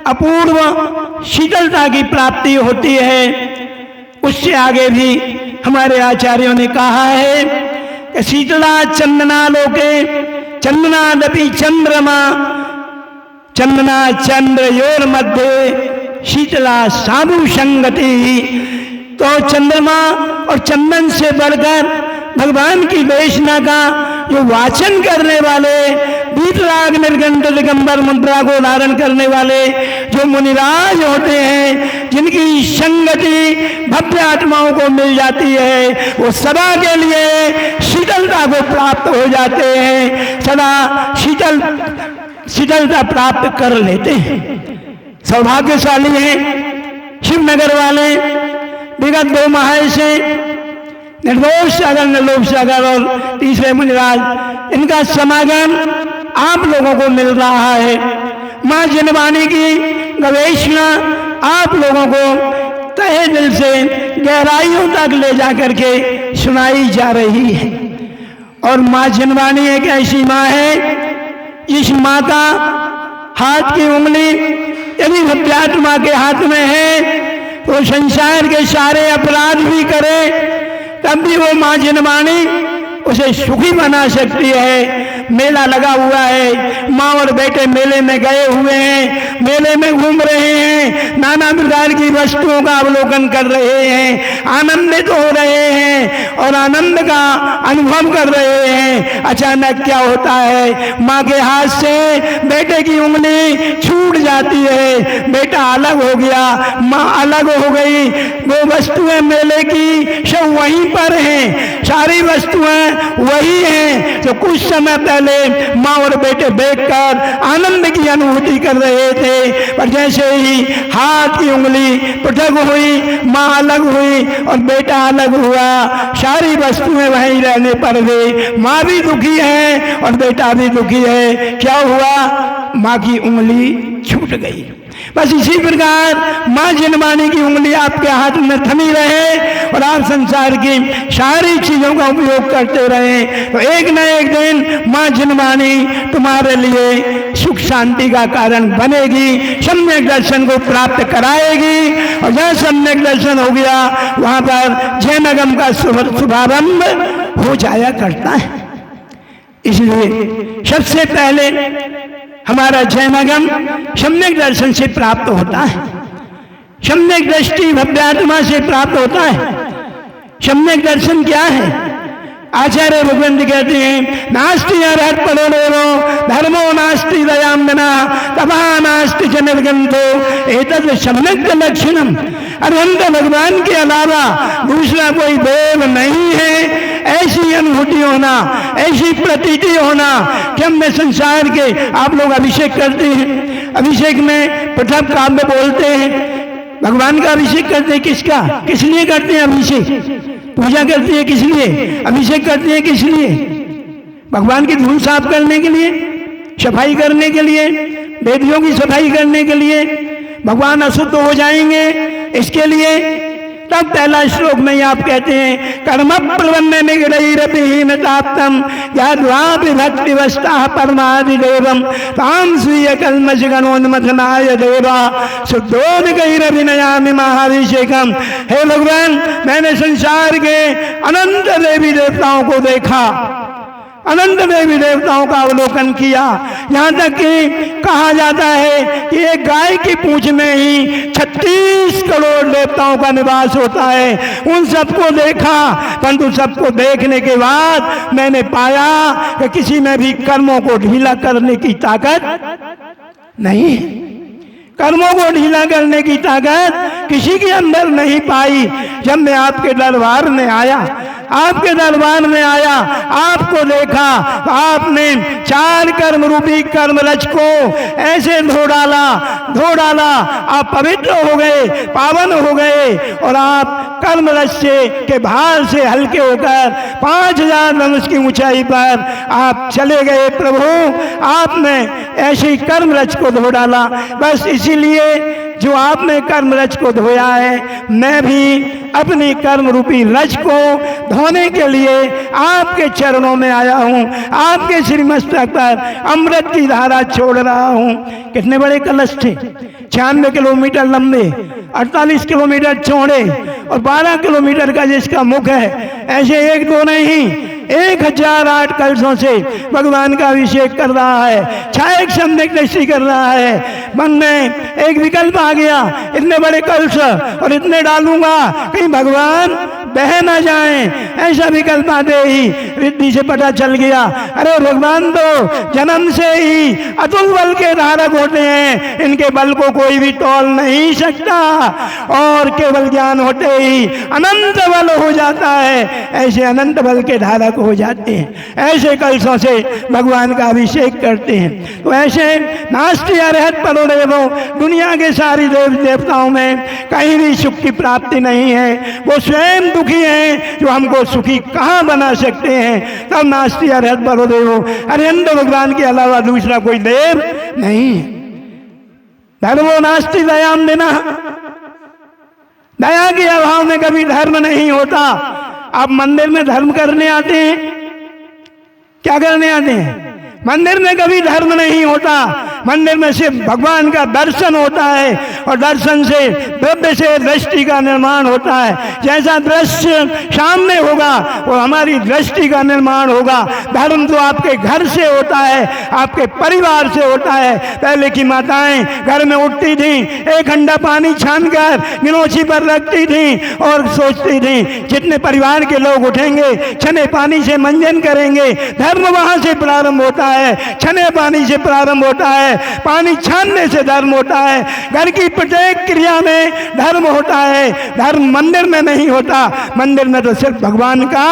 Speaker 3: अपूर्व शीतलता की प्राप्ति होती है, उससे आगे भी हमारे आचार्यों ने कहा है कि शीतला चंदना लोके चंदनादपि चंद्रमा चंदना चंद्र योर मध्य शीतला साधु संगति। तो चंद्रमा और चंदन से बढ़कर भगवान की देशना का जो वाचन करने वाले, वीतराग निर्गंठ दिगंबर मुद्रा को धारण करने वाले जो मुनिराज होते हैं, जिनकी संगति भव्य आत्माओं को मिल जाती है, वो सदा के लिए शीतलता को प्राप्त हो जाते हैं, सदा शीतलता प्राप्त कर लेते हैं। सौभाग्यशाली हैं शिवनगर वाले। विगत 2 माह से निर्दोष सागर, निर्लोभ सागर और तीसरे मुनिराज, इनका समागम आप लोगों को मिल रहा है। माँ जिनवाणी की गवेषणा आप लोगों को तहे दिल से गहराइयों तक ले जा करके सुनाई जा रही है। और माँ जिनवाणी एक ऐसी माँ है, इस माँ का हाथ की उंगली यदि भव्यात्मा के हाथ में है तो संसार के सारे अपराध भी करे तब भी वो माँ जिनवाणी उसे सुखी बना सकती है। मेला लगा हुआ है, माँ और बेटे मेले में गए हुए हैं, मेले में घूम रहे हैं, नाना प्रकार की वस्तुओं का अवलोकन कर रहे हैं, आनंदित हो रहे हैं और आनंद का अनुभव कर रहे हैं। अचानक क्या होता है, माँ के हाथ से बेटे की उंगली छूट जाती है, बेटा अलग हो गया, माँ अलग हो गई। वो वस्तुएं मेले की सब वहीं पर हैं, सारी वस्तुएं वही हैं जो कुछ समय पहले माँ और बेटे बैठकर आनंद की अनुभूति कर रहे थे। पर जैसे ही हाथ की उंगली पृथक हुई, माँ अलग हुई और बेटा अलग हुआ, सारी वस्तुएं वहीं रहने पर गई। माँ भी दुखी है और बेटा भी दुखी है। क्या हुआ? माँ की उंगली छूट गई। बस इसी प्रकार माँ जिनवाणी की उंगली आपके हाथ में थमी रहे और आप संसार की सारी चीजों का उपयोग करते रहे, तो एक न एक दिन माँ जिनवाणी तुम्हारे लिए सुख शांति का कारण बनेगी, सम्यक दर्शन को प्राप्त कराएगी। और जहाँ सम्यक दर्शन हो गया वहां पर जैनगम का शुभारंभ हो जाया करता है। इसलिए सबसे पहले हमारा जैनगम सम्यक दर्शन से प्राप्त होता है, सम्यक दृष्टि भव्यात्मा से प्राप्त होता है। सम्यक दर्शन क्या है? आचार्य भगवंत कहते हैं, नास्ति अरहत परोरो धर्मो नास्ति दयाम्बना तपा नास्ति च निर्गंधो एतद् सम्यक लक्षणम। अरहंत भगवान के अलावा दूसरा कोई देव नहीं है। ऐसी अनुभूति होना, ऐसी प्रतीति होना कि हमने संसार के, आप लोग अभिषेक करते हैं, अभिषेक में प्रथम काव्य बोलते हैं, भगवान का अभिषेक करते हैं। किसका, किस लिए करते हैं अभिषेक? पूजा करते हैं किस लिए? अभिषेक करते हैं किस लिए? भगवान की धूल साफ करने के लिए, सफाई करने के लिए, वेदियों की सफाई करने के लिए, भगवान अशुद्ध हो जाएंगे इसके लिए। तब पहला श्लोक में आप कहते हैं, कर्म प्रबंध निगड़ीरपीन ताप्तम याद्वापि भक्ति वस्ता परमादि देवम ताम स्वीय कल्मष गणोन्मथनाय देवा शुद्धोदकैरभिनयामि महाभिषेकम। हे भगवान, मैंने संसार के अनंत देवी देवताओं को देखा, अनंत देवी देवताओं का अवलोकन किया। यहाँ तक कि कहा जाता है कि एक गाय की पूंछ में ही 36 करोड़ देवताओं का निवास होता है। उन सबको देखा, परंतु सबको देखने के बाद मैंने पाया कि किसी में भी कर्मों को ढीला करने की ताकत नहीं है। कर्मों को ढीला करने की ताकत किसी के अंदर नहीं पाई। जब मैं आपके दरबार में आया, आपके दरबार में आया, आपको देखा तो आपने 4 कर्म रूपी कर्म रज को ऐसे धो डाला, आप पवित्र हो गए, पावन हो गए और आप कर्म रज से के भार से हल्के होकर 5000 धनुष की ऊंचाई पर आप चले गए। प्रभु आपने ऐसी कर्म रज को धो डाला। बस इसीलिए जो आपने कर्म रज को धोया है, मैं भी अपनी कर्म रूपी रज को धोने के लिए आपके चरणों में आया हूँ। आपके श्रीमस्तक पर अमृत की धारा छोड़ रहा हूँ। कितने बड़े कलश थे, 96 किलोमीटर लंबे, 48 किलोमीटर चौड़े और 12 किलोमीटर का जिसका मुख है। ऐसे 1-2 नहीं, 1008 कलशों से भगवान का अभिषेक कर रहा है, छायक सम्यक दृष्टि कर रहा है। मन में एक विकल्प आ गया, इतने बड़े कलश और इतने डालूंगा कहीं भगवान बह न जाए, ऐसा विकल्प आते ही रिद्धि से पता चल गया, अरे भगवान तो जन्म से ही अतुल बल के धारक होते हैं, इनके बल को कोई भी तोल नहीं सकता और केवल ज्ञान होते ही अनंत बल हो जाता है। ऐसे अनंत बल के धारक हो जाते हैं, ऐसे कलशों से भगवान का अभिषेक करते हैं। तो ऐसे नास्ति अरहत परोदेवो, दुनिया के सारी देव देवताओं में कहीं भी सुख की प्राप्ति नहीं है। वो स्वयं दुखी हैं, जो हमको सुखी कहाँ बना सकते हैं। तब नास्ति अरहत परोदेवो, अरिहंत भगवान के अलावा दूसरा कोई देव नहीं है। धर्मो नास्ति दयाम देना, दया के अभाव में कभी धर्म नहीं होता। आप मंदिर में धर्म करने आते हैं, क्या करने आते हैं? मंदिर में कभी धर्म नहीं होता, मंदिर में सिर्फ भगवान का दर्शन होता है और दर्शन से द्रव्य से दृष्टि का निर्माण होता है। जैसा दृश्य सामने होगा वो हमारी दृष्टि का निर्माण होगा। धर्म तो आपके घर से होता है, आपके परिवार से होता है। पहले की माताएं घर में उठती थीं, 1 हंडा पानी छानकर गिनोची पर रखती थीं और सोचती थीं जितने परिवार के लोग उठेंगे छने पानी से मंजन करेंगे। धर्म वहां से प्रारंभ होता है, छने पानी से प्रारंभ होता है, पानी छानने से धर्म होता है। घर की प्रत्येक क्रिया में धर्म होता है। धर्म मंदिर में नहीं होता, मंदिर में तो सिर्फ भगवान का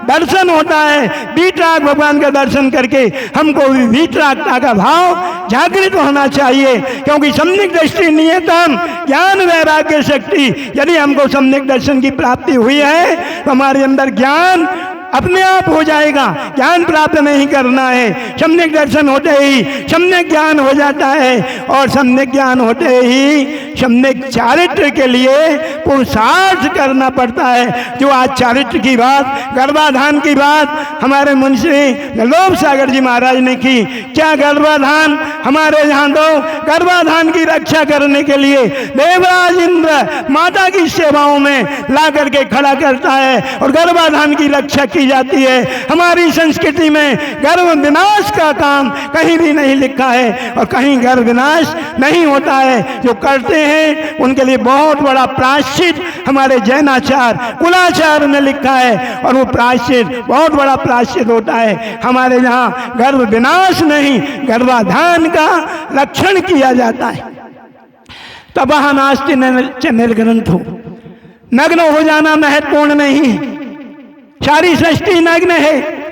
Speaker 3: दर्शन होता है। वीतराग भगवान का दर्शन करके हमको भी वीतरागता का भाव जागृत होना चाहिए, क्योंकि सम्यक दृष्टि नियतम ज्ञान वैराग्य शक्ति। यदि हमको सम्यक दर्शन की प्राप्ति हुई है तो हमारे अंदर ज्ञान अपने आप हो जाएगा। ज्ञान प्राप्त नहीं करना है, सम्यक दर्शन होते ही सम्यक ज्ञान हो जाता है और सम्यक ज्ञान होते ही सम्यक चारित्र के लिए पुरुषार्थ करना पड़ता है। जो आज चारित्र की बात, गर्भाधान की बात हमारे मुंशी लोभ सागर जी महाराज ने की। क्या गर्भाधान हमारे यहाँ तो गर्भाधान की रक्षा करने के लिए देवराज इंद्र माता की सेवाओं में ला करके खड़ा करता है और गर्भाधान की रक्षा की जाती है। हमारी संस्कृति में गर्भ विनाश का काम कहीं भी नहीं लिखा है और कहीं गर्भ विनाश नहीं होता है। जो करते हैं उनके लिए बहुत बड़ा प्रायश्चित हमारे जैनाचार कुलाचार में लिखा है और वो प्रायश्चित बहुत बड़ा प्रायश्चित होता है। हमारे यहाँ गर्भ विनाश नहीं, गर्भाधान का रक्षण किया जाता है। तबाह नास्ति निर्ग्रंथ हो, नग्न हो जाना महत्वपूर्ण नहीं, सारी सृष्टि नग्न है।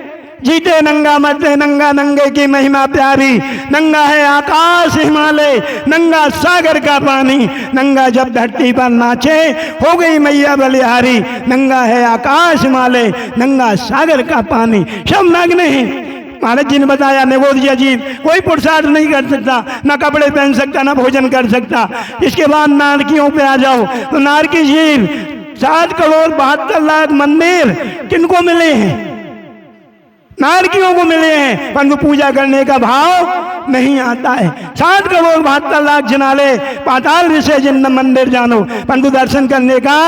Speaker 3: जीते नंगा मरते नंगा, नंगे की महिमा प्यारी। नंगा है आकाश हिमालय, नंगा सागर का पानी, नंगा जब धरती पर नाचे हो गई मैया बलिहारी। नंगा है आकाश हिमालय, नंगा सागर का पानी, सब नग्न है। महाराज जी ने बताया निगोदिया जी कोई पुरुषार्थ नहीं कर सकता, ना कपड़े पहन सकता, ना भोजन कर सकता। इसके बाद नारकियों पे आ जाओ तो नारकी जी 7,72,00,000 मंदिर किनको मिले हैं? नारकियों को मिले हैं, परंतु पूजा करने का भाव नहीं आता है। 7,72,00,000 जनाले पाताल विषय जिन मंदिर जानो, परंतु दर्शन करने का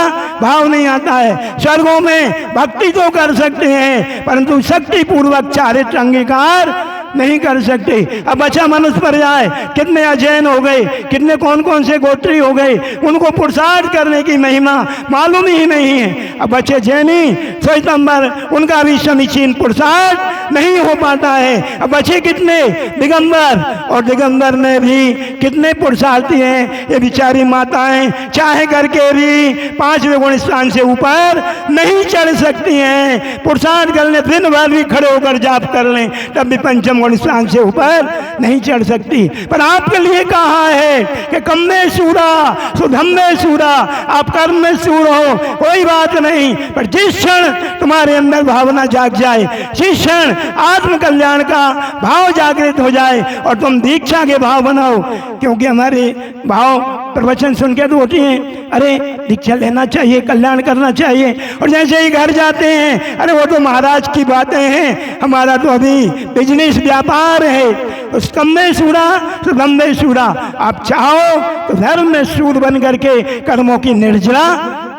Speaker 3: भाव नहीं आता है। स्वर्गों में भक्ति तो कर सकते हैं, परंतु शक्ति पूर्वक चारित्र अंगीकार नहीं कर सकते। अब बच्चा मनुष्य पर जाए, कितने अजैन हो गए, कितने कौन कौन से गोत्री हो गए, उनको पुरुषार्थ करने की महिमा मालूम ही नहीं है। अब बच्चे जैनी श्वेतंबर, उनका भी समीचीन पुरुषार्थ नहीं हो पाता है। अब बच्चे कितने दिगंबर, और दिगंबर में भी कितने पुरुषार्थी हैं। ये बिचारी माताएं चाहे करके भी 5वें गुण स्थान से ऊपर नहीं चढ़ सकती हैं। पुरुषार्थ कर लें, दिन भर भी खड़े होकर जाप कर लें, तब भी 5वें गुण स्थान से ऊपर नहीं चढ़ सकती। पर आपके लिए कहा है कि कम में सूरा सुधम में सूरा, आप कर्म में सूर हो कोई बात नहीं, पर जिस क्षण तुम्हारे अंदर भावना जाग जाए, जिस क्षण आत्म कल्याण का भाव जागृत हो जाए और तुम दीक्षा के भाव बनाओ, क्योंकि हमारे भाव प्रवचन सुन के तो होती हैं, अरे दीक्षा लेना चाहिए, कल्याण करना चाहिए, और जैसे ही घर जाते हैं, अरे वो तो महाराज की बातें हैं, हमारा तो अभी बिजनेस व्यापार है। उस कम में सूरा तो धम में सूरा, आप चाहो तो धर्म में सूर बन करके कर्मों की निर्जला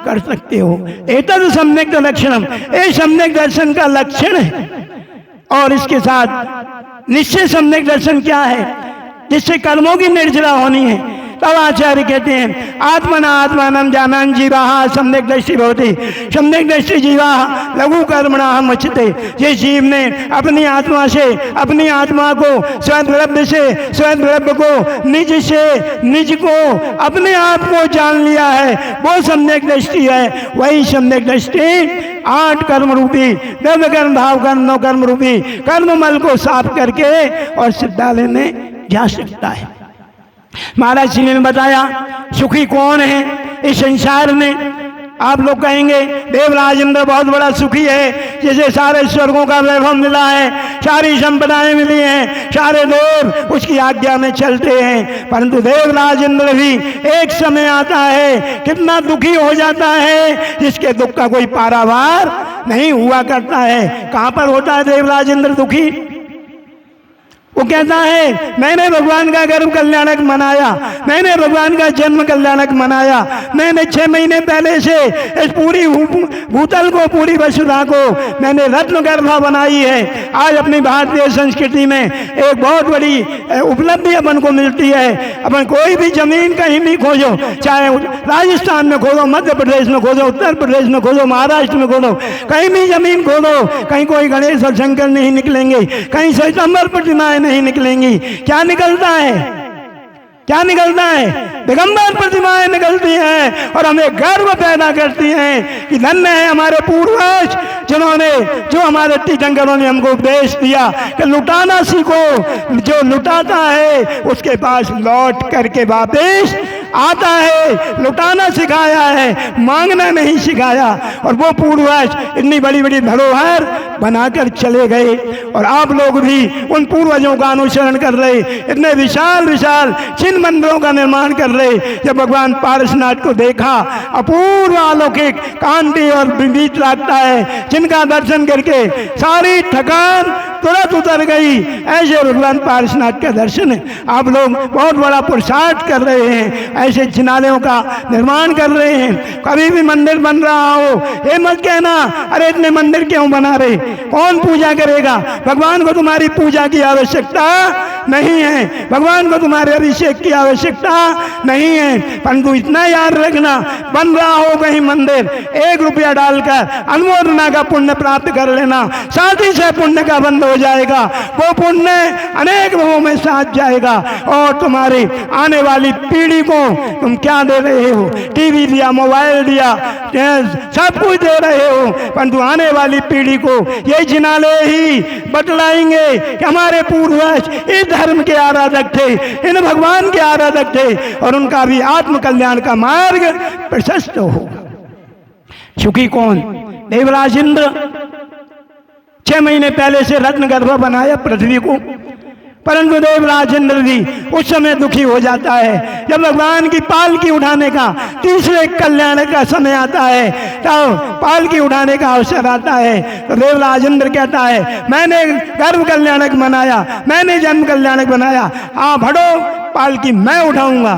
Speaker 3: कर सकते हो। एतद सम्यक लक्षणम, ये सम्यक दर्शन का लक्षण है। और इसके साथ निश्चय सम्यक दर्शन क्या है, जिससे कर्मों की निर्जला होनी है। तब आचार्य कहते हैं आत्मना आत्मानं जानन् जीवाः सम्यक दृष्टि भवति, सम्यक दृष्टि जीवाः लघु कर्मणाः मुच्यते। जिस जीव ने अपनी आत्मा से, अपनी आत्मा को स्वयं द्रव्य से, स्वयं द्रव्य को, निज से निज को, अपने आप को जान लिया है, वो सम्यक दृष्टि है। वही सम्यक दृष्टि 8 कर्म रूपी द्रव्य कर्म भाव कर्म नौ कर्म रूपी कर्म मल को साफ करके और सिद्धालय में जा सकता है। महाराज जी ने बताया सुखी कौन है इस संसार में। आप लोग कहेंगे देवराज इंद्र बहुत बड़ा सुखी है, जैसे सारे स्वर्गों का वैभव मिला है, सारी संपदाएं मिली हैं, सारे देव उसकी आज्ञा में चलते हैं। परंतु देवराज इंद्र भी एक समय आता है कितना दुखी हो जाता है, जिसके दुख का कोई पारावार नहीं हुआ करता है। कहाँ पर होता है देवराज इंद्र दुखी? वो कहता है मैंने भगवान का गर्भ कल्याणक मनाया, मैंने भगवान का जन्म कल्याणक मनाया, मैंने 6 महीने पहले से इस पूरी भूतल को, पूरी वसुधा को मैंने रत्न गर्भा बनाई है। आज अपनी भारतीय संस्कृति में एक बहुत बड़ी उपलब्धि अपन को मिलती है। अपन कोई भी जमीन कहीं भी खोजो, चाहे राजस्थान में खोजो, मध्य प्रदेश में खोजो, उत्तर प्रदेश में खोजो, महाराष्ट्र में खोजो, कहीं भी जमीन खोजो, कहीं कोई गणेश और शंकर नहीं निकलेंगे, कहीं श्वेतंबर प्रतिमाएं नहीं निकलेंगी। क्या निकलता है? क्या निकलता है? दिगंबर प्रतिमाएं निकलती हैं और हमें गर्व पैदा करती हैं कि धन्य है हमारे पूर्वज, जिन्होंने, जो हमारे तीर्थंकरों ने हमको उपदेश दिया कि लुटाना सीखो, जो लुटाता है उसके पास लौट करके वापस आता है। लुटाना सिखाया है, मांगना नहीं सिखाया। और वो पूर्वज इतनी बड़ी बड़ी धरोहर बनाकर चले गए और आप लोग भी उन पूर्वजों का अनुसरण कर रहे, इतने विशाल विशाल चिन्ह मंदिरों का निर्माण कर रहे। जब भगवान पारसनाथ को देखा, अपूर्व अलौकिक कांति और बीच लगता है, जिनका दर्शन करके सारी थकान तुरंत उतर गई। ऐसे भगवान पारसनाथ का दर्शन है। आप लोग बहुत बड़ा पुरुषार्थ कर रहे हैं, ऐसे जिनालयों का निर्माण कर रहे हैं। कभी भी मंदिर बन रहा हो, ये मत कहना अरे इतने मंदिर क्यों बना रहे, कौन पूजा करेगा? भगवान को तुम्हारी पूजा की आवश्यकता नहीं है, भगवान को तुम्हारे अभिषेक की आवश्यकता नहीं है। परंतु इतना याद रखना, बन रहा हो कहीं मंदिर, 1 रुपया डालकर अनुमोदना का पुण्य प्राप्त कर लेना, साथ ही से पुण्य का बंद हो जाएगा। वो पुण्य अनेक भावों में साथ जाएगा और तुम्हारी आने वाली पीढ़ी को तुम क्या दे रहे हो? टीवी दिया, मोबाइल दिया, सब कुछ दे रहे हो, परंतु आने वाली पीढ़ी को ये जिनाले ही बतलाएंगे कि हमारे पूर्वज इस धर्म के आराधक थे, इन भगवान के आराधक थे, और उनका भी आत्म कल्याण का मार्ग प्रशस्त हो। सुखी कौन? देवराज इंद्र 6 महीने पहले से रत्न गर्भ बनाया पृथ्वी को, परंतु देवराज इंद्र भी उस समय दुखी हो जाता है जब भगवान की पालकी उठाने का तीसरे कल्याण का समय आता है, तब पालकी उठाने का अवसर आता है। तो देवराज इंद्र कहता है मैंने गर्भ कल्याणक बनाया, मैंने जन्म कल्याणक बनाया, आप हटो, पालकी मैं उठाऊंगा।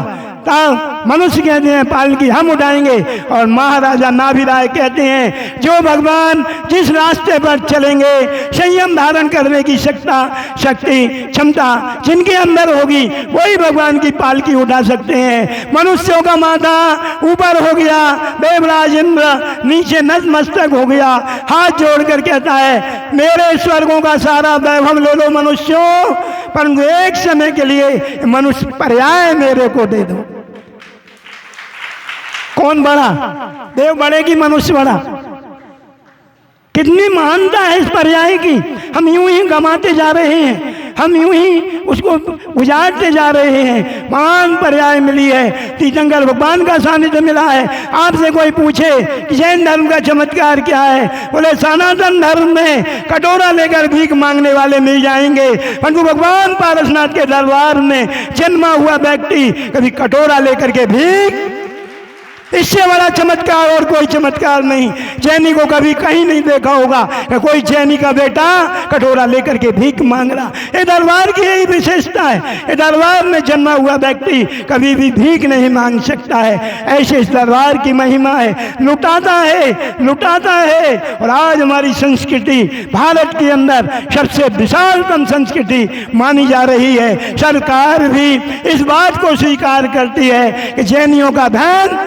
Speaker 3: तब मनुष्य कहते हैं पालकी हम उठाएंगे। और महाराजा नाभिराय कहते हैं जो भगवान जिस रास्ते पर चलेंगे, संयम धारण करने की शक्ति क्षमता जिनके अंदर होगी वही भगवान की पालकी उठा सकते हैं। मनुष्यों का माथा ऊपर हो गया, देवराज इंद्र नीचे नतमस्तक हो गया, हाथ जोड़कर कहता है मेरे स्वर्गों का सारा वैभव ले लो मनुष्यों, परंतु एक समय के लिए मनुष्य पर्याय मेरे को दे दो। कौन बड़ा, देव बड़े की मनुष्य बड़ा? कितनी महानता है इस पर्याय की। हम यूं ही गंवाते जा रहे हैं, हम यूं ही उसको उजाड़ते जा रहे हैं। महान पर्याय मिली है, तीर्थंकर भगवान का सानिध्य मिला है। आपसे कोई पूछे कि जैन धर्म का चमत्कार क्या है, बोले सनातन धर्म में कटोरा लेकर भीख मांगने वाले मिल जाएंगे, परंतु भगवान पारसनाथ के दरबार में जन्मा हुआ व्यक्ति कभी कटोरा लेकर के भीख, इससे बड़ा चमत्कार और कोई चमत्कार नहीं। जैनी को कभी कहीं नहीं देखा होगा कि कोई जैनी का बेटा कटोरा लेकर के भीख मांग रहा। ये दरबार की यही विशेषता है, ये दरबार में जन्मा हुआ व्यक्ति कभी भी भीख नहीं मांग सकता है। ऐसे इस दरबार की महिमा है, लुटाता है। और आज हमारी संस्कृति भारत के अंदर सबसे विशालतम संस्कृति मानी जा रही है। सरकार भी इस बात को स्वीकार करती है कि जैनियों का ध्यान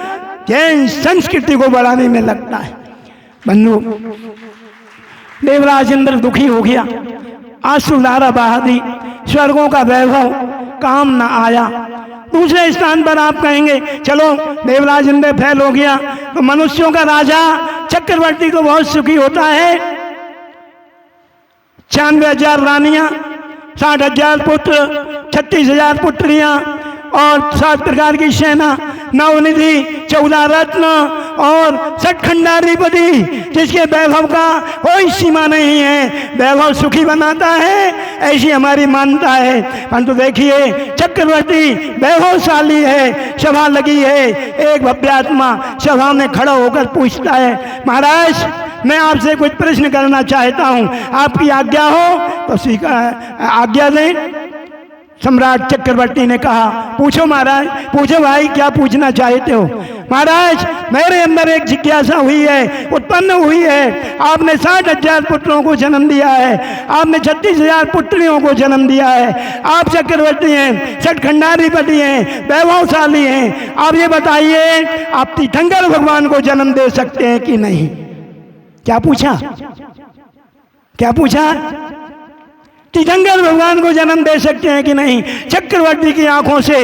Speaker 3: जैन संस्कृति को बढ़ाने में लगता है। बंधु, देवराज इंद्र दुखी हो गया, आंसुधारा बहा दी, स्वर्गों का वैभव काम न आया। दूसरे स्थान पर आप कहेंगे चलो देवराज इंद्र फैल हो गया तो मनुष्यों का राजा चक्रवर्ती तो बहुत सुखी होता है, 96,000 रानियां, 60,000 पुत्र, 36,000 पुत्रियां और 7 प्रकार की सेना, नवनिधि, 14 रत्न और 60 खंडाधिपति, जिसके वैभव का कोई सीमा नहीं है। वैभव सुखी बनाता है, ऐसी हमारी मान्यता है। परंतु देखिए चक्रवर्ती वैभवशाली है, सभा लगी है, एक भव्यात्मा सभा में खड़ा होकर पूछता है महाराज मैं आपसे कुछ प्रश्न करना चाहता हूँ, आपकी आज्ञा हो तो स्वीकार आज्ञा दें। सम्राट चक्रवर्ती ने कहा पूछो महाराज, पूछो भाई क्या पूछना चाहते हो। महाराज मेरे अंदर एक जिज्ञासा हुई है, उत्पन्न हुई है। आपने 60,000 पुत्रों को जन्म दिया है, आपने 36,000 पुत्रियों को जन्म दिया है, आप चक्रवर्ती हैं, 60 खंडाधिपति हैं, वैभवशाली हैं। आप ये बताइए आप तीर्थंकर भगवान को जन्म दे सकते हैं कि नहीं? क्या पूछा? तीर्थंकर भगवान को जन्म दे सकते हैं कि नहीं? चक्रवर्ती की आंखों से